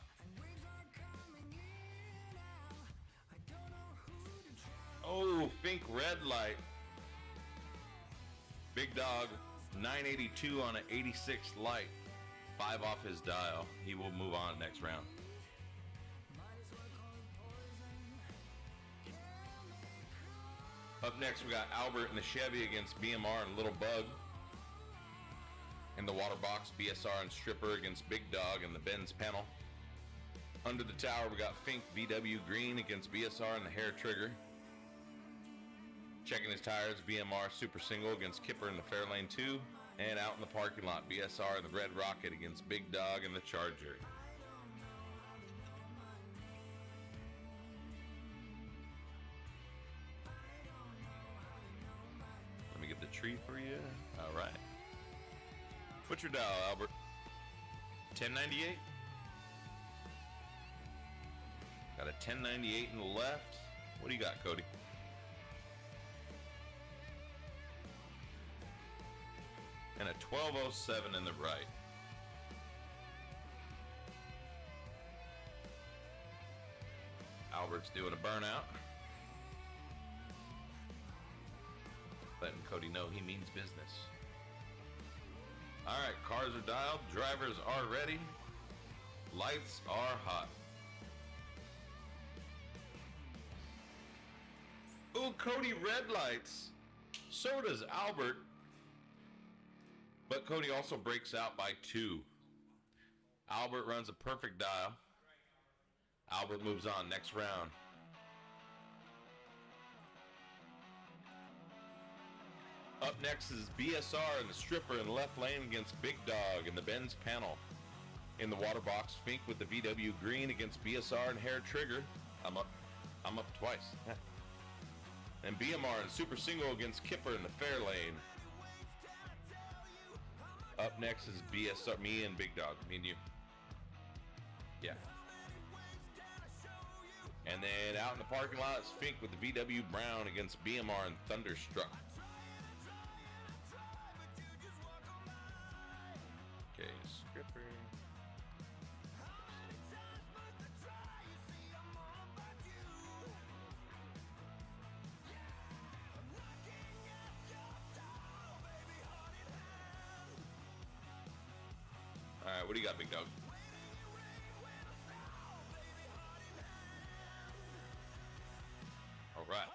Oh, Fink red light. Big Dog, 982 on an 86 light. 5 off his dial. He will move on next round. Up next, we got Albert and the Chevy against BMR and Little Bug. In the water box, BSR and Stripper against Big Dog and the Benz panel. Under the tower, we got Fink VW Green against BSR and the Hair Trigger. Checking his tires, BMR Super Single against Kipper in the fair lane 2. And out in the parking lot, BSR and the Red Rocket against Big Dog and the Charger. Let me get the tree for you. All right. What's your dial, Albert? 1098? Got a 1098 in the left. What do you got, Cody? And a 1207 in the right. Albert's doing a burnout. Letting Cody know he means business. All right, cars are dialed, drivers are ready, lights are hot. Ooh, Cody red lights. So does Albert. But Cody also breaks out by 2. Albert runs a perfect dial. Albert moves on next round. Up next is BSR and the Stripper in the left lane against Big Dog in the Benz panel. In the water box, Fink with the VW Green against BSR and Hair Trigger. I'm up twice. And BMR and Super Single against Kipper in the fair lane. Up next is BSR, me and Big Dog, me and you. Yeah. And then out in the parking lot is Fink with the VW Brown against BMR and Thunderstruck. Okay, Stripper. All right, what do you got, Big Dog? All right.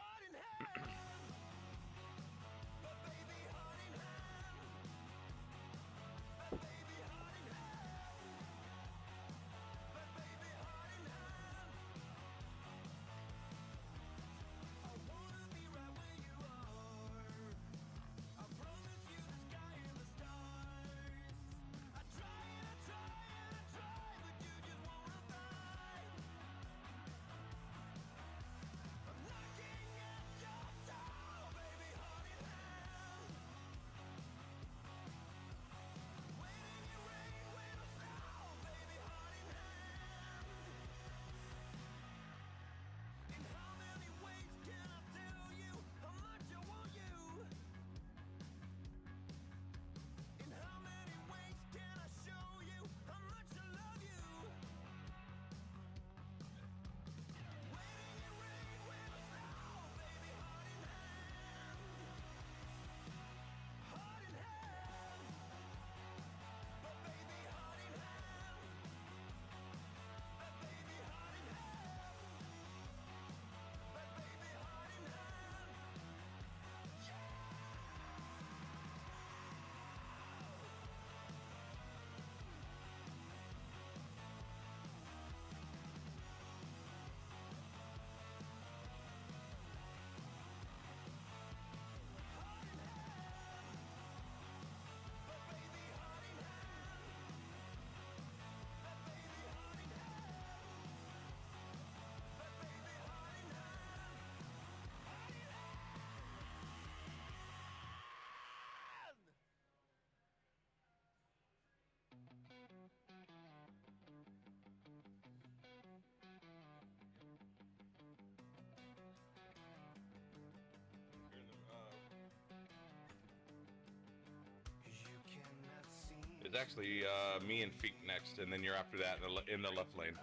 It's actually me and Feek next, and then you're after that in the left lane.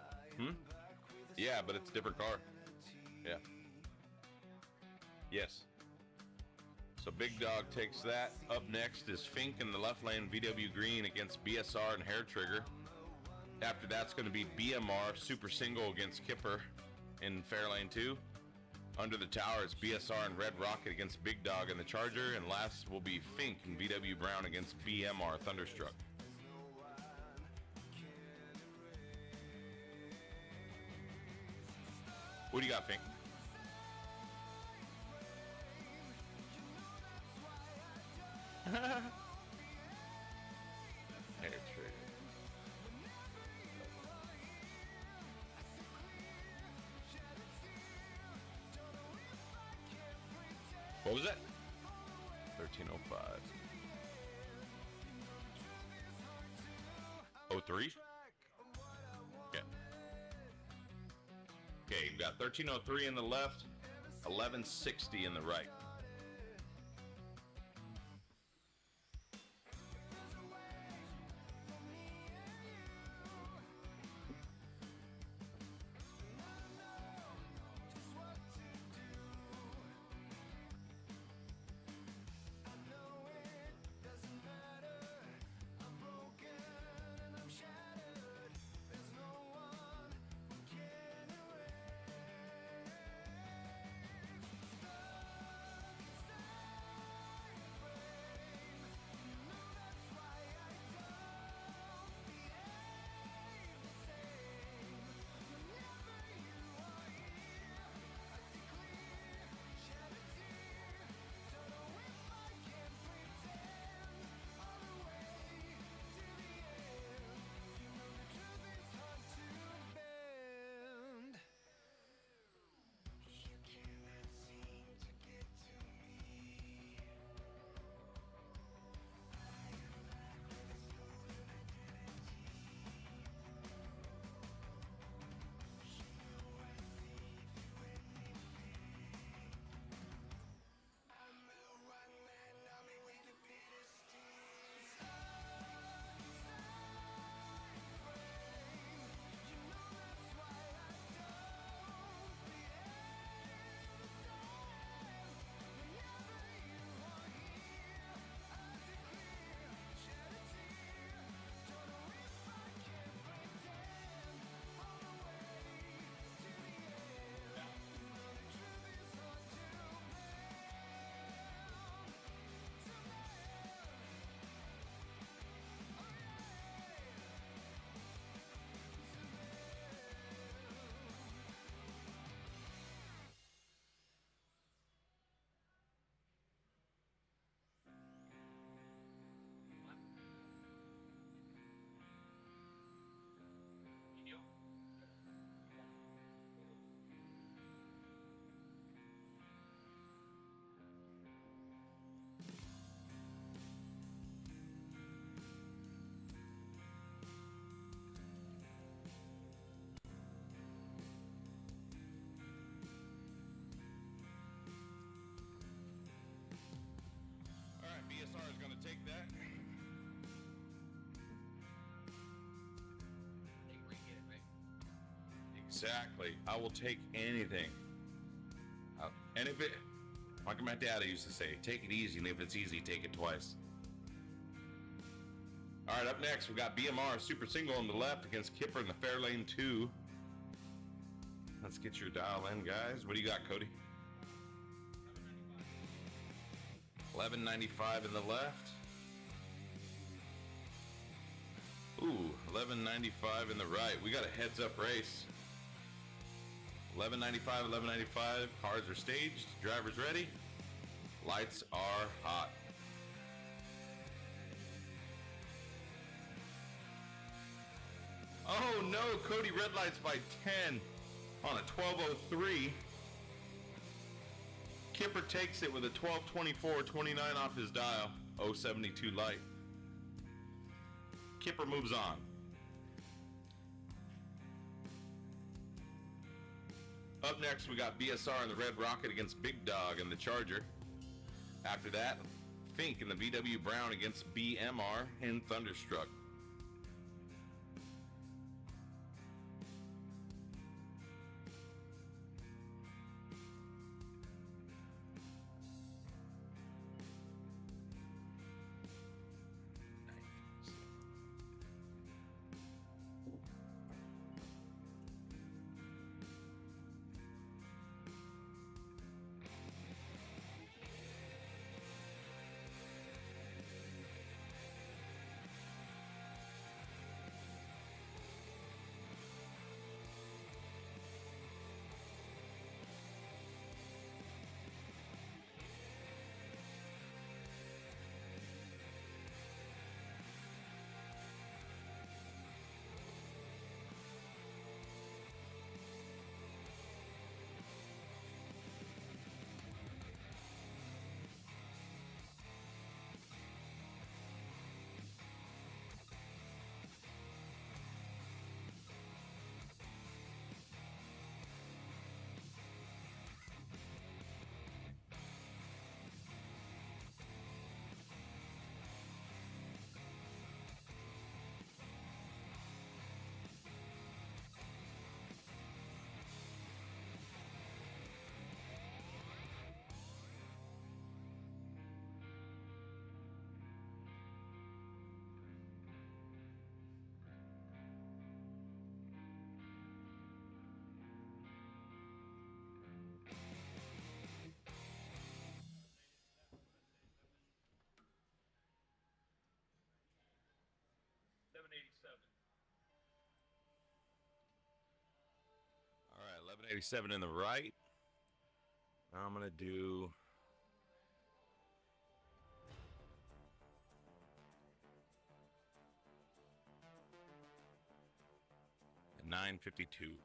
Yeah, but it's a different car. Yeah. Yes. So Big Dog takes that. Up next is Fink in the left lane, VW Green against BSR and Hair Trigger. After that's going to be BMR Super Single against Kipper in Fair Lane 2. Under the tower, it's BSR and Red Rocket against Big Dog and the Charger. And last will be Fink and VW Brown against BMR Thunderstruck. What do you got, Fink? Hair Trigger. What was that? 1305. 03? Okay. Okay, you've got 1303 in the left, 1160 in the right. BSR is going to take that. Exactly. I will take anything. And if it, like my dad used to say, take it easy, and if it's easy, take it twice. All right, up next, we got BMR Super Single on the left against Kipper in the Fair Lane 2. Let's get your dial in, guys. What do you got, Cody? 1195 in the left. Ooh, 1195 in the right. We got a heads-up race. 1195, 1195. Cars are staged. Drivers ready. Lights are hot. Oh no, Cody red lights by 10 on a 1203. Kipper takes it with a 1224.29 off his dial. 072 light. Kipper moves on. Up next, we got BSR and the Red Rocket against Big Dog and the Charger. After that, Fink in the VW Brown against BMR in Thunderstruck. All right, 1187 in the right. I'm going to do a 952.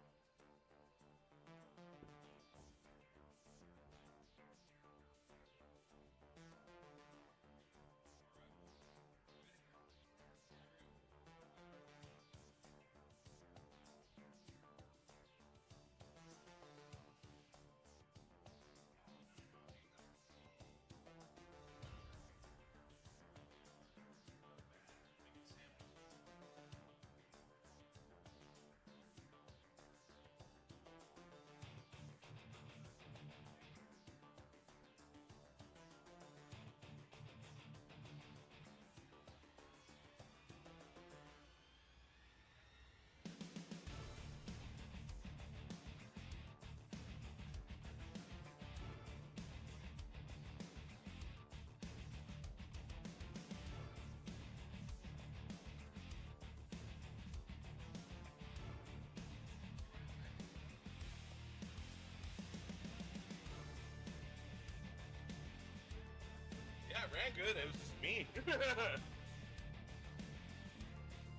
Yeah, it ran good. It was just me.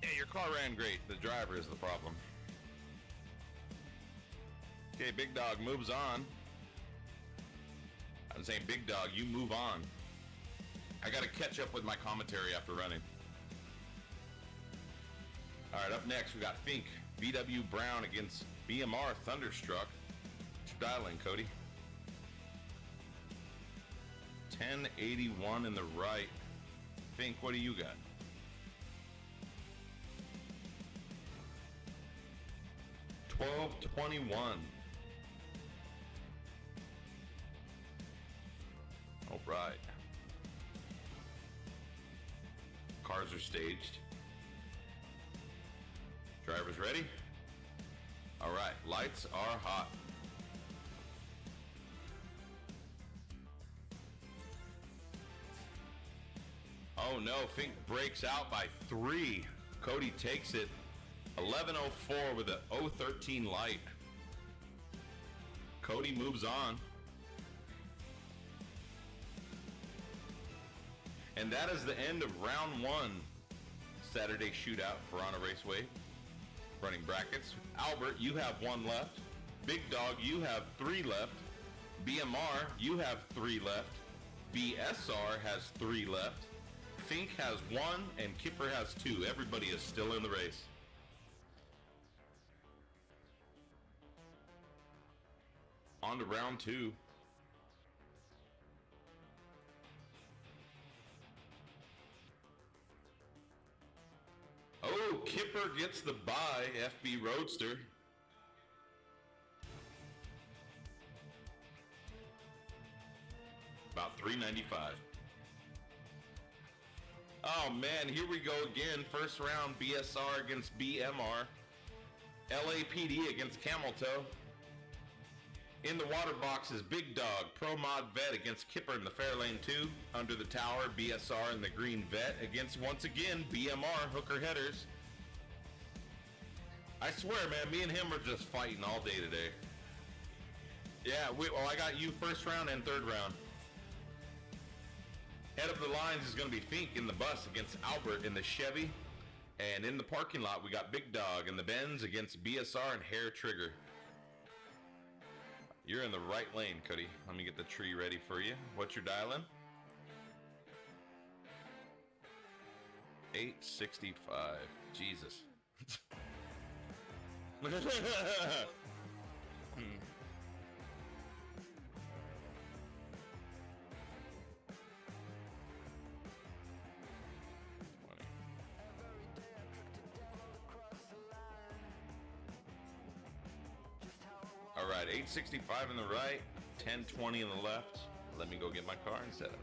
Yeah, your car ran great. The driver is the problem. Okay, Big Dog moves on. I'm saying, Big Dog, you move on. I got to catch up with my commentary after running. All right, up next, we got Fink, VW Brown against BMR Thunderstruck. Dial in, Cody. 1081 in the right. Fink, what do you got? $12.21. All right. Cars are staged. Drivers ready? All right, lights are hot. Oh no, Fink breaks out by 3. Cody takes it. 11:04 with a 013 light. Cody moves on. And that is the end of round 1. Saturday shootout, Verona Raceway. Running brackets. Albert, you have 1 left. Big Dog, you have 3 left. BMR, you have 3 left. BSR has 3 left. Fink has 1 and Kipper has 2. Everybody is still in the race. On to round 2. Oh, Kipper gets the bye. FB Roadster. About $3.95. Oh man, here we go again. First round, BSR against BMR. LAPD against Camel Toe. In the water box is Big Dog, Pro Mod Vet against Kipper in the Fairlane 2. Under the tower, BSR and the Green Vet against, once again, BMR, Hooker Headers. I swear, man, me and him are just fighting all day today. Yeah, I got you first round and third round. Head of the lines is going to be Fink in the bus against Albert in the Chevy. And in the parking lot, we got Big Dog in the Benz against BSR and Hair Trigger. You're in the right lane, Cuddy. Let me get the tree ready for you. What's your dial-in? 865. Jesus. All right, 865 in the right, 1020 in the left. Let me go get my car and set up.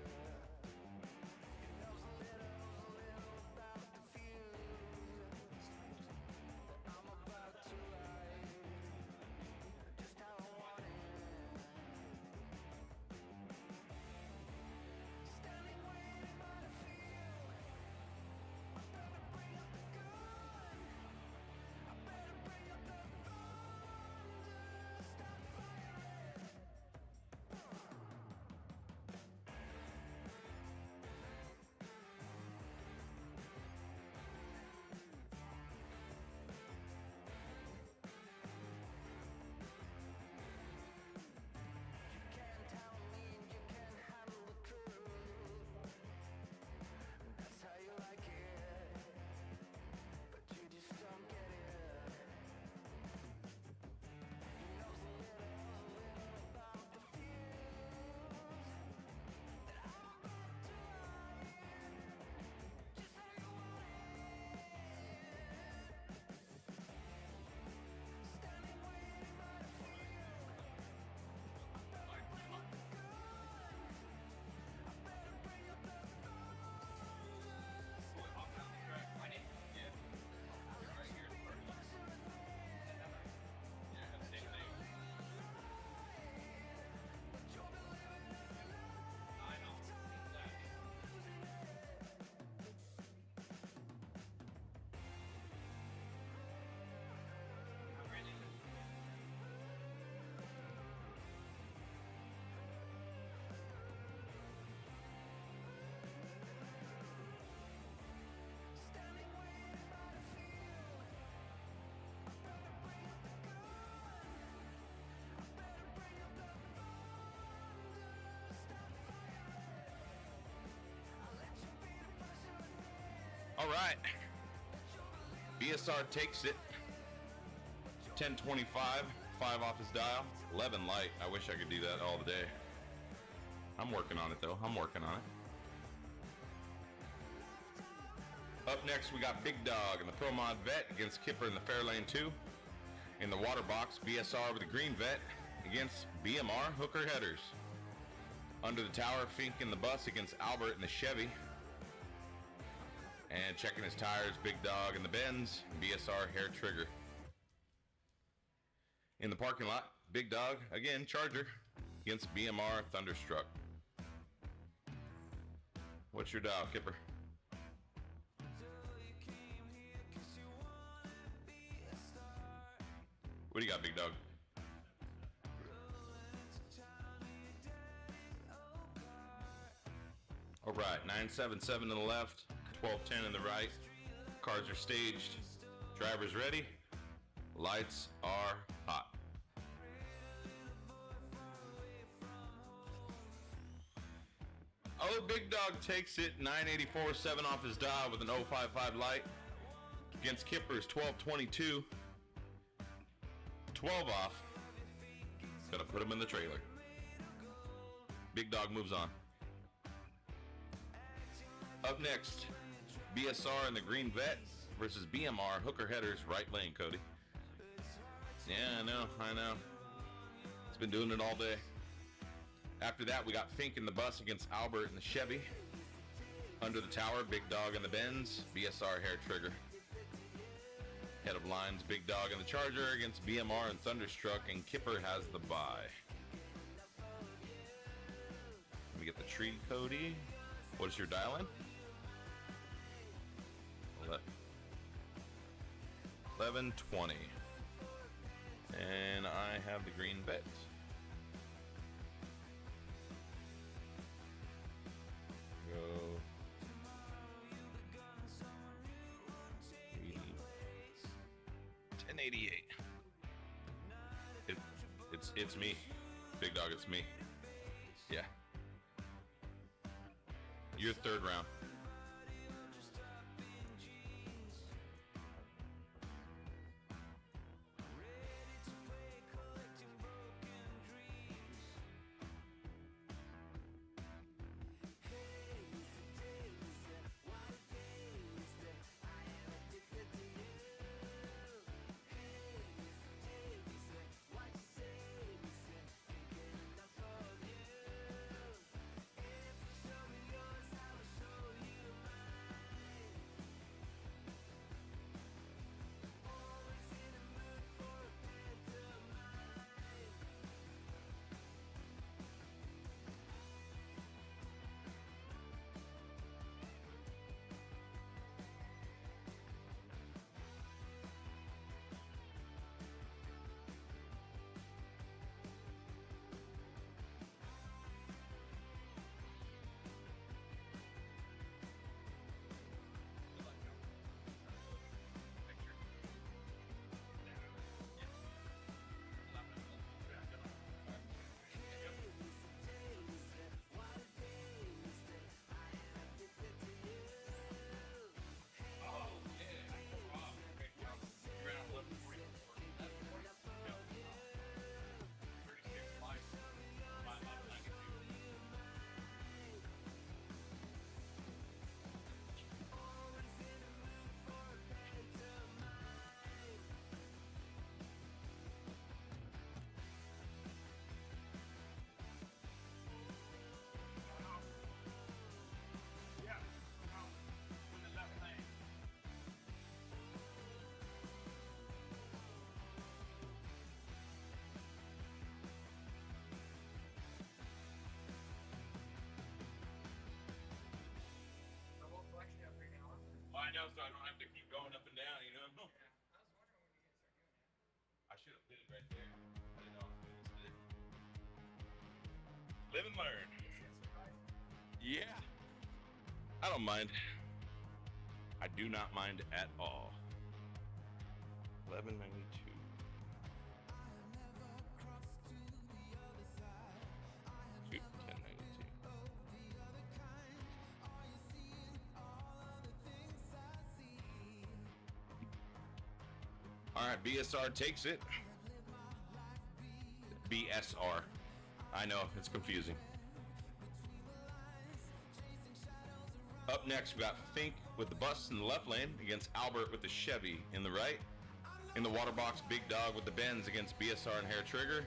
All right. BSR takes it. 1025, 5 off his dial, 11 light. I wish I could do that all the day. I'm working on it though. I'm working on it. Up next, we got Big Dog and the Pro Mod Vet against Kipper in the Fairlane 2. In the water box, BSR with the Green Vet against BMR Hooker Headers. Under the tower, Fink in the bus against Albert in the Chevy. And checking his tires, Big Dog in the Benz, BSR Hair Trigger. In the parking lot, Big Dog, again, Charger, against BMR Thunderstruck. What's your dial, Kipper? What do you got, Big Dog? All right, 977 to the left, 1210 in the right. Cars are staged. Drivers ready. Lights are hot. Oh, Big Dog takes it. 984, 7 off his dial with an 055 light. Against Kipper's 1222. 12 off. Gonna put him in the trailer. Big Dog moves on. Up next, BSR and the Green Vet versus BMR, hooker headers, right lane, Cody. Yeah, I know. It's been doing it all day. After that, we got Fink in the bus against Albert in the Chevy. Under the tower, Big Dog in the Benz, BSR hair trigger. Head of lines, Big Dog in the Charger against BMR and Thunderstruck, and Kipper has the bye. Let me get the tree, Cody. What is your dial-in? 11:20. And I have the green bet. Go. 1088. It's me. Big Dog, it's me. Yeah. Your third round. I know, so I don't have to keep going up and down, you know? I should have did it right there. I didn't know I was doing this today. Live and learn. Yeah. I don't mind. I do not mind at all. 1192. Shoot, 1092. All right, BSR takes it. BSR. I know, it's confusing. Up next, we got Fink with the bus in the left lane against Albert with the Chevy in the right. In the water box, Big Dog with the Benz against BSR and Hair Trigger.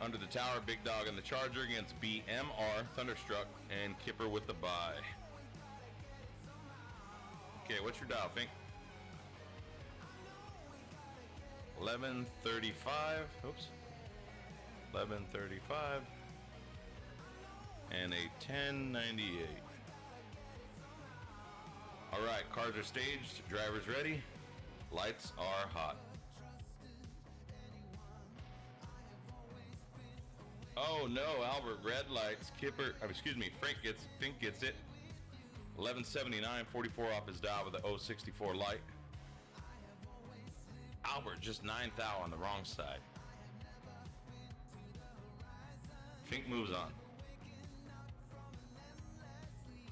Under the tower, Big Dog and the Charger against BMR, Thunderstruck, and Kipper with the bye. Okay, what's your dial, Fink? 1135. Oops. 1135. And a 1098. All right, cars are staged, drivers ready, lights are hot. Oh no, Albert, red lights, Fink gets it. 1179, 44 off his dial with the 064 light. Albert just 9th out on the wrong side. Fink moves on.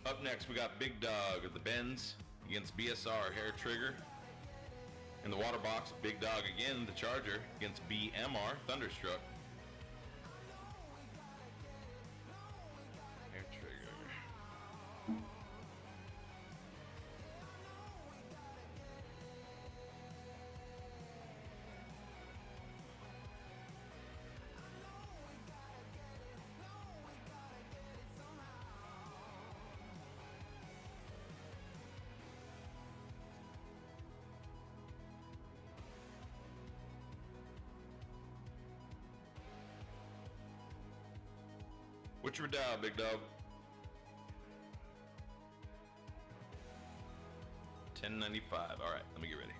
Up next, we got Big Dog of the Benz against BSR, Hair Trigger. In the water box, Big Dog again, the Charger, against BMR, Thunderstruck. Hair Trigger. What's your dial, big dog? 1095. All right, let me get ready.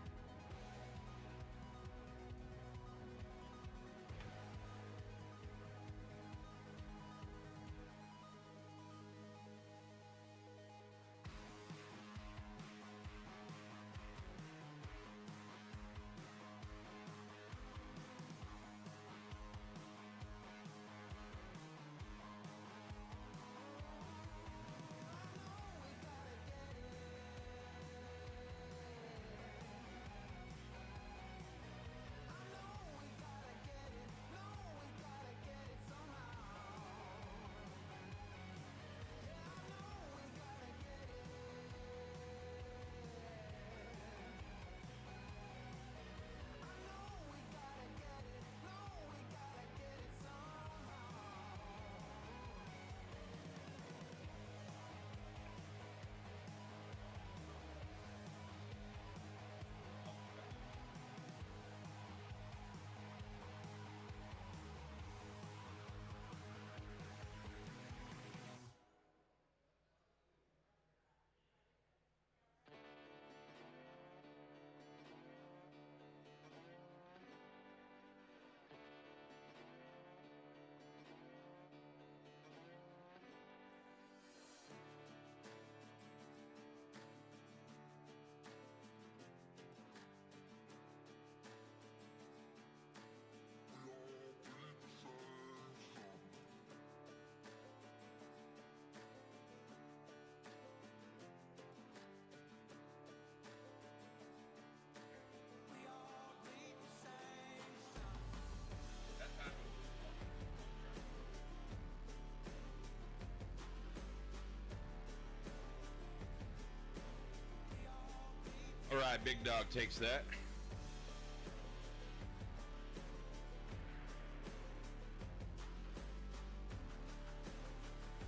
All right, big dog takes that.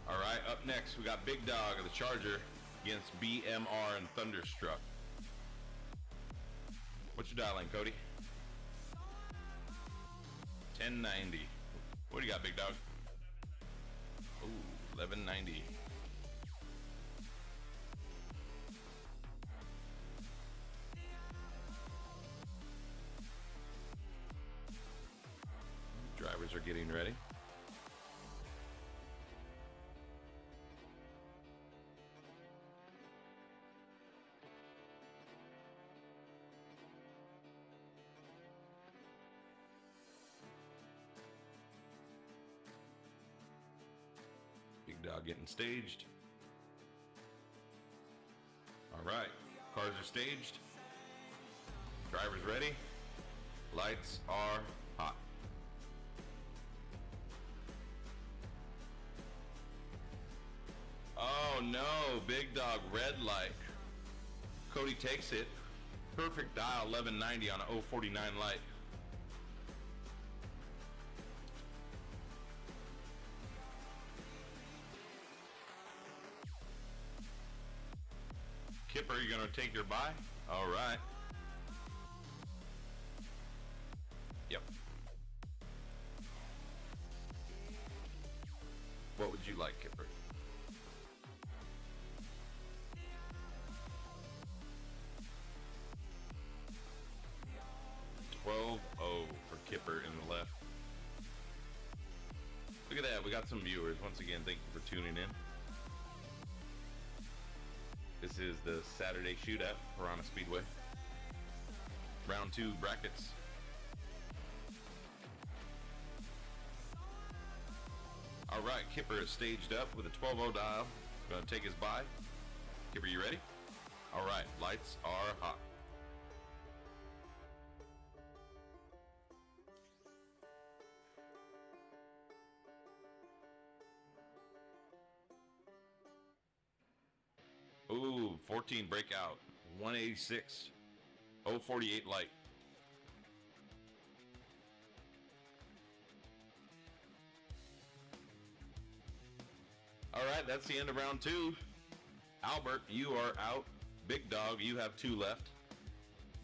All right, up next we got Big Dog of the Charger against BMR and Thunderstruck. What's your dial line, Cody? 1090. What do you got, Big Dog? Ooh, 1190. Drivers are getting ready. Big Dog getting staged. All right, cars are staged. Drivers ready. Lights are hot. Oh no, Big Dog red light. Cody takes it. Perfect dial 1190 on a 049 light. Kipper, you gonna take your buy? All right. Yep. What would you like, Kipper? 12-0 for Kipper in the left. Look at that, we got some viewers. Once again, thank you for tuning in. This is the Saturday Shootout, Piranha Speedway. Round 2 brackets. All right, Kipper is staged up with a 12-0 dial. Gonna take his buy. Kipper, you ready? All right, lights are hot. Ooh, 14 breakout, 186, 048 light. All right, that's the end of round 2. Albert, you are out. Big Dog, you have 2 left.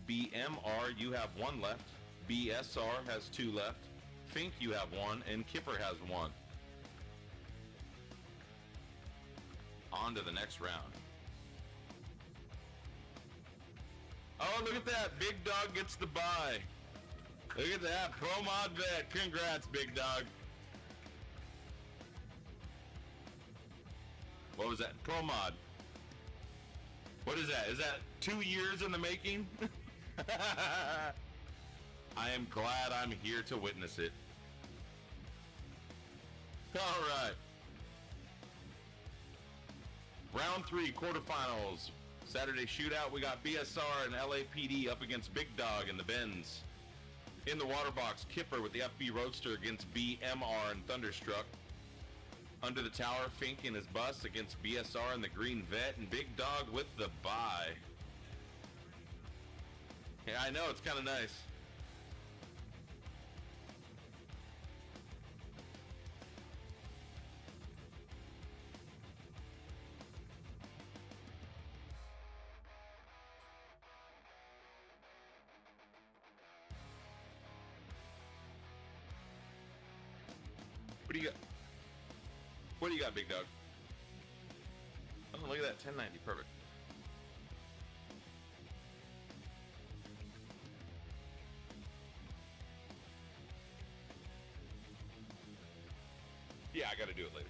BMR, you have 1 left. BSR has 2 left. Fink, you have 1, and Kipper has 1. On to the next round. Oh, look at that. Big Dog gets the bye. Look at that. Pro Mod Vet. Congrats, Big Dog. What was that? Pro Mod. What is that? Is that 2 years in the making? I am glad I'm here to witness it. All right. Round 3, quarterfinals. Saturday shootout. We got BSR and LAPD up against Big Dog and the Benz. In the water box, Kipper with the FB Roadster against BMR and Thunderstruck. Under the tower, Fink in his bus against BSR and the Green Vet, and Big Dog with the bye. Yeah, I know, it's kind of nice. What do you got? What do you got, Big Dog? Oh, look at that, 1090, perfect. Yeah, I gotta do it later.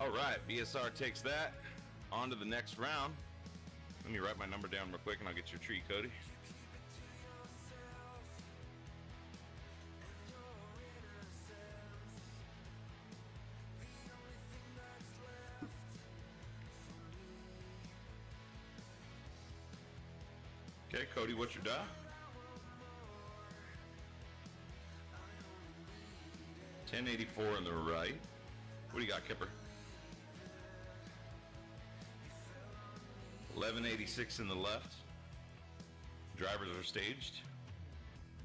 All right, BSR takes that. On to the next round. Let me write my number down real quick and I'll get your tree, Cody. Okay, Cody, what's your die? $10.84 on the right. What do you got, Kipper? $11.86 in the left. Drivers are staged.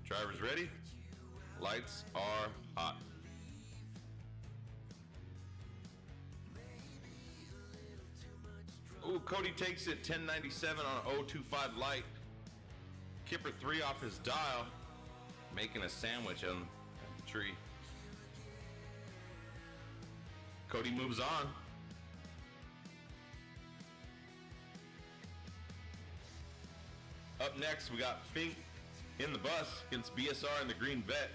Drivers ready. Lights are hot. Ooh, Cody takes it. 1097 on 025 light. Kipper 3 off his dial, making a sandwich on the tree. Cody moves on. Up next, we got Fink in the bus against BSR and the Green Vet.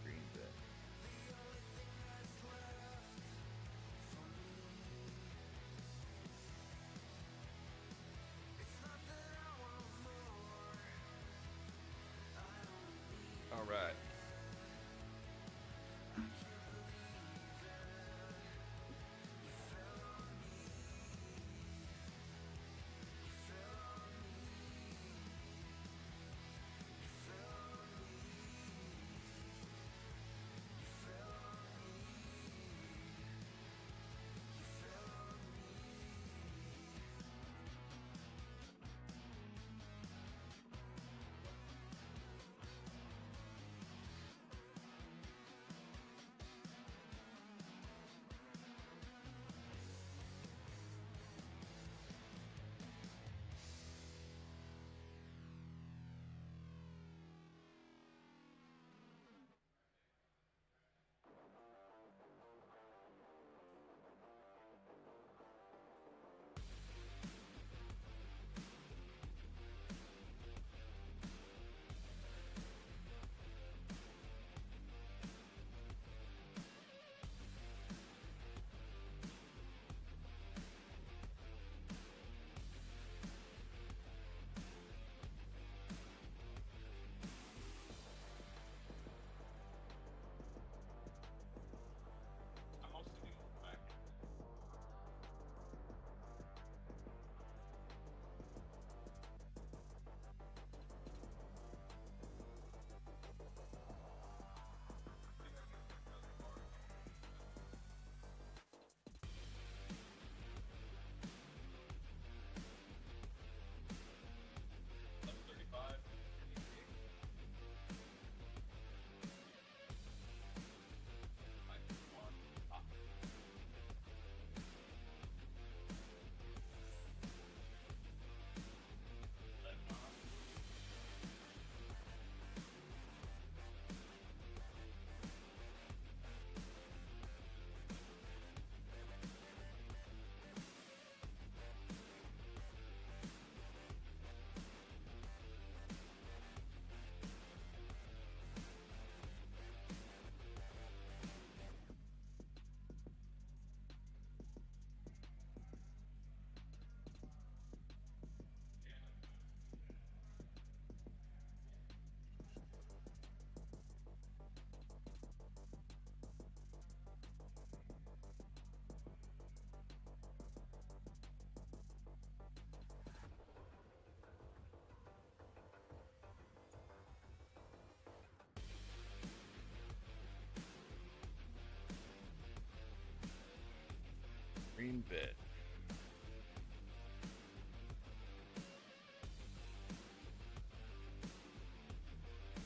Green Vet. Green vet.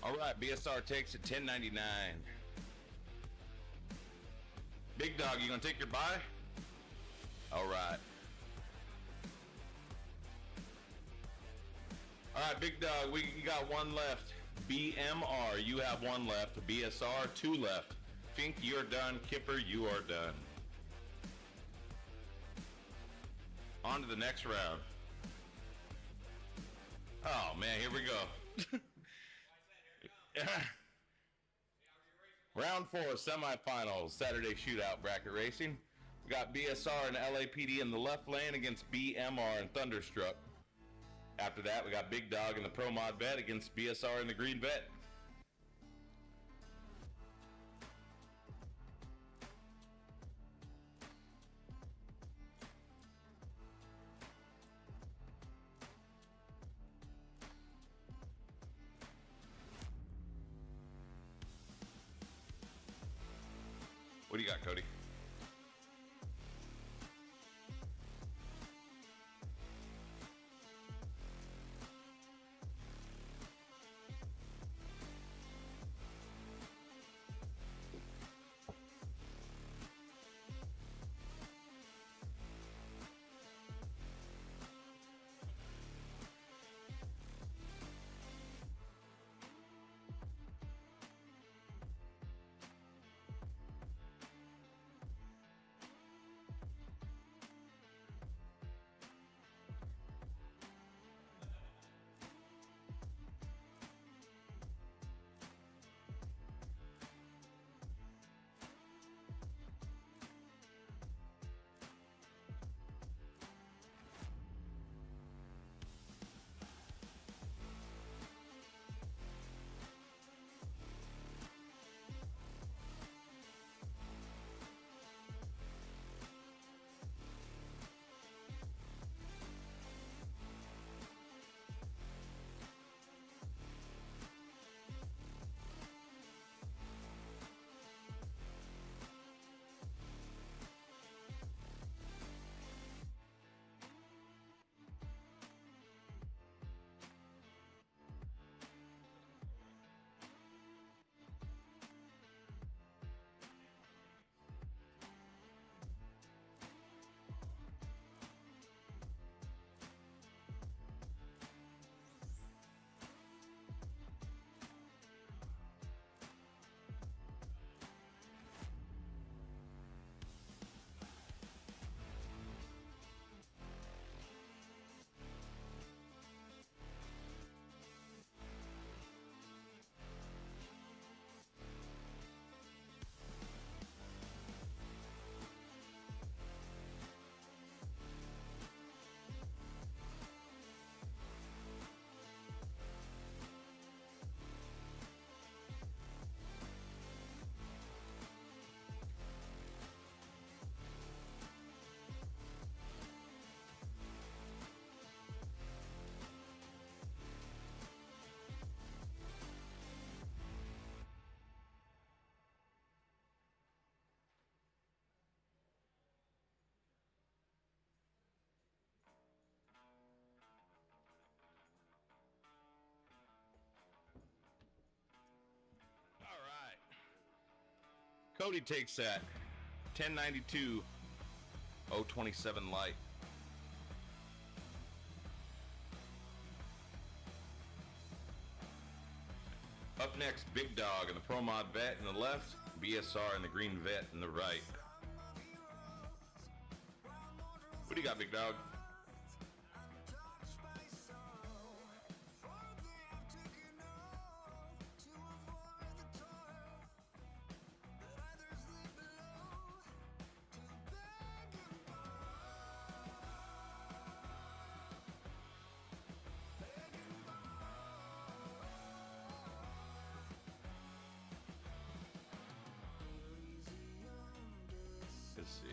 All right, BSR takes it 10.99. Big Dog, you gonna take your buy? All right. All right, Big Dog, you got one left. BMR, you have one left. BSR, two left. Fink, you're done. Kipper, you are done. On to the next round. Oh, man, here we go. Round 4, semifinals, Saturday Shootout bracket racing. We got BSR and LAPD in the left lane against BMR and Thunderstruck. After that, we got Big Dog in the Pro Mod Vet against BSR in the Green Vet. What do you got, Cody? Cody takes that 1092 027 light. Up next, Big Dog in the Pro Mod Vet in the left, BSR in the Green Vet in the right. What do you got, Big Dog? Let's see.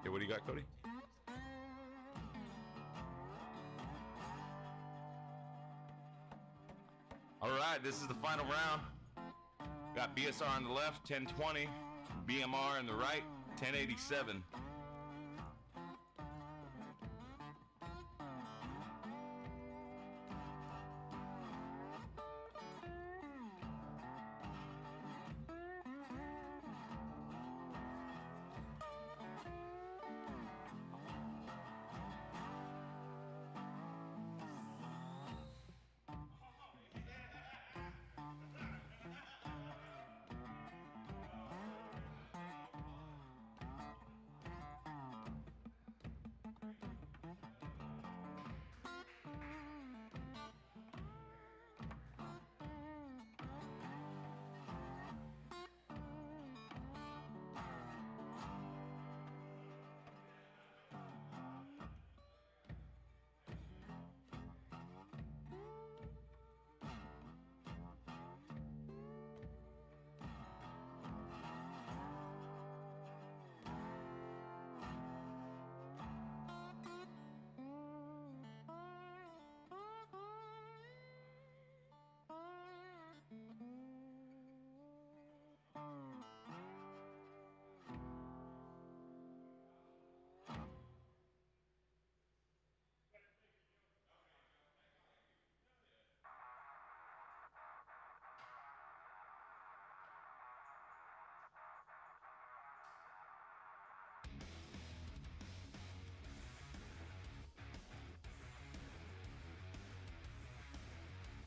Okay, what do you got, Cody? All right, this is the final round. Got BSR on the left, 1020. BMR on the right, 1087.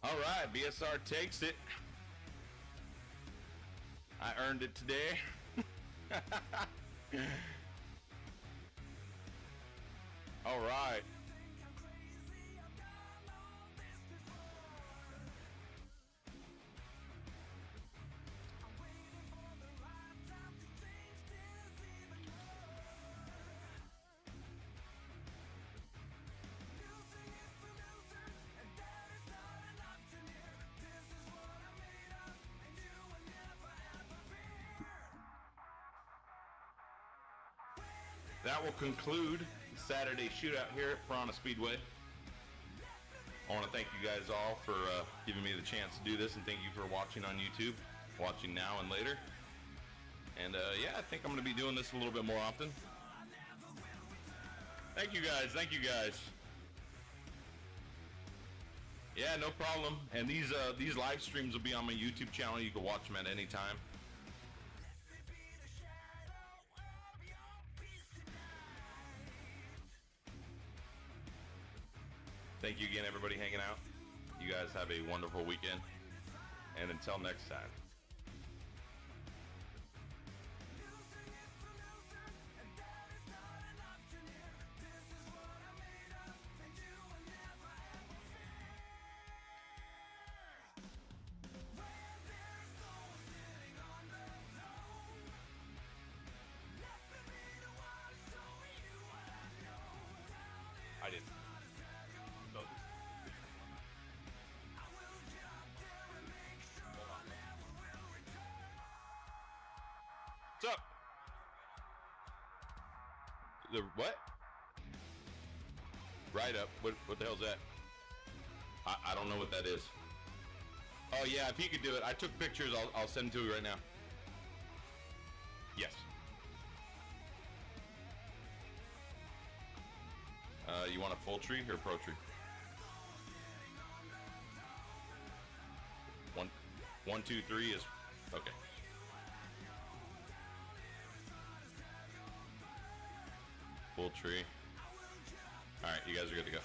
All right, BSR takes it. I earned it today. All right. That will conclude Saturday shootout here at Piranha Speedway. I want to thank you guys all for giving me the chance to do this, and thank you for watching on YouTube, watching now and later. And yeah, I think I'm going to be doing this a little bit more often. Thank you guys. Thank you guys. Yeah, no problem. And these live streams will be on my YouTube channel. You can watch them at any time. Thank you again, everybody hanging out. You guys have a wonderful weekend. And until next time. I didn't. What's up? The what? Right up. What the hell's that? I don't know what that is. Oh yeah, if you could do it. I took pictures. I'll send them to you right now. Yes. You want a full tree or pro tree? One, two, three is okay. Full tree. All right, you guys are good to go.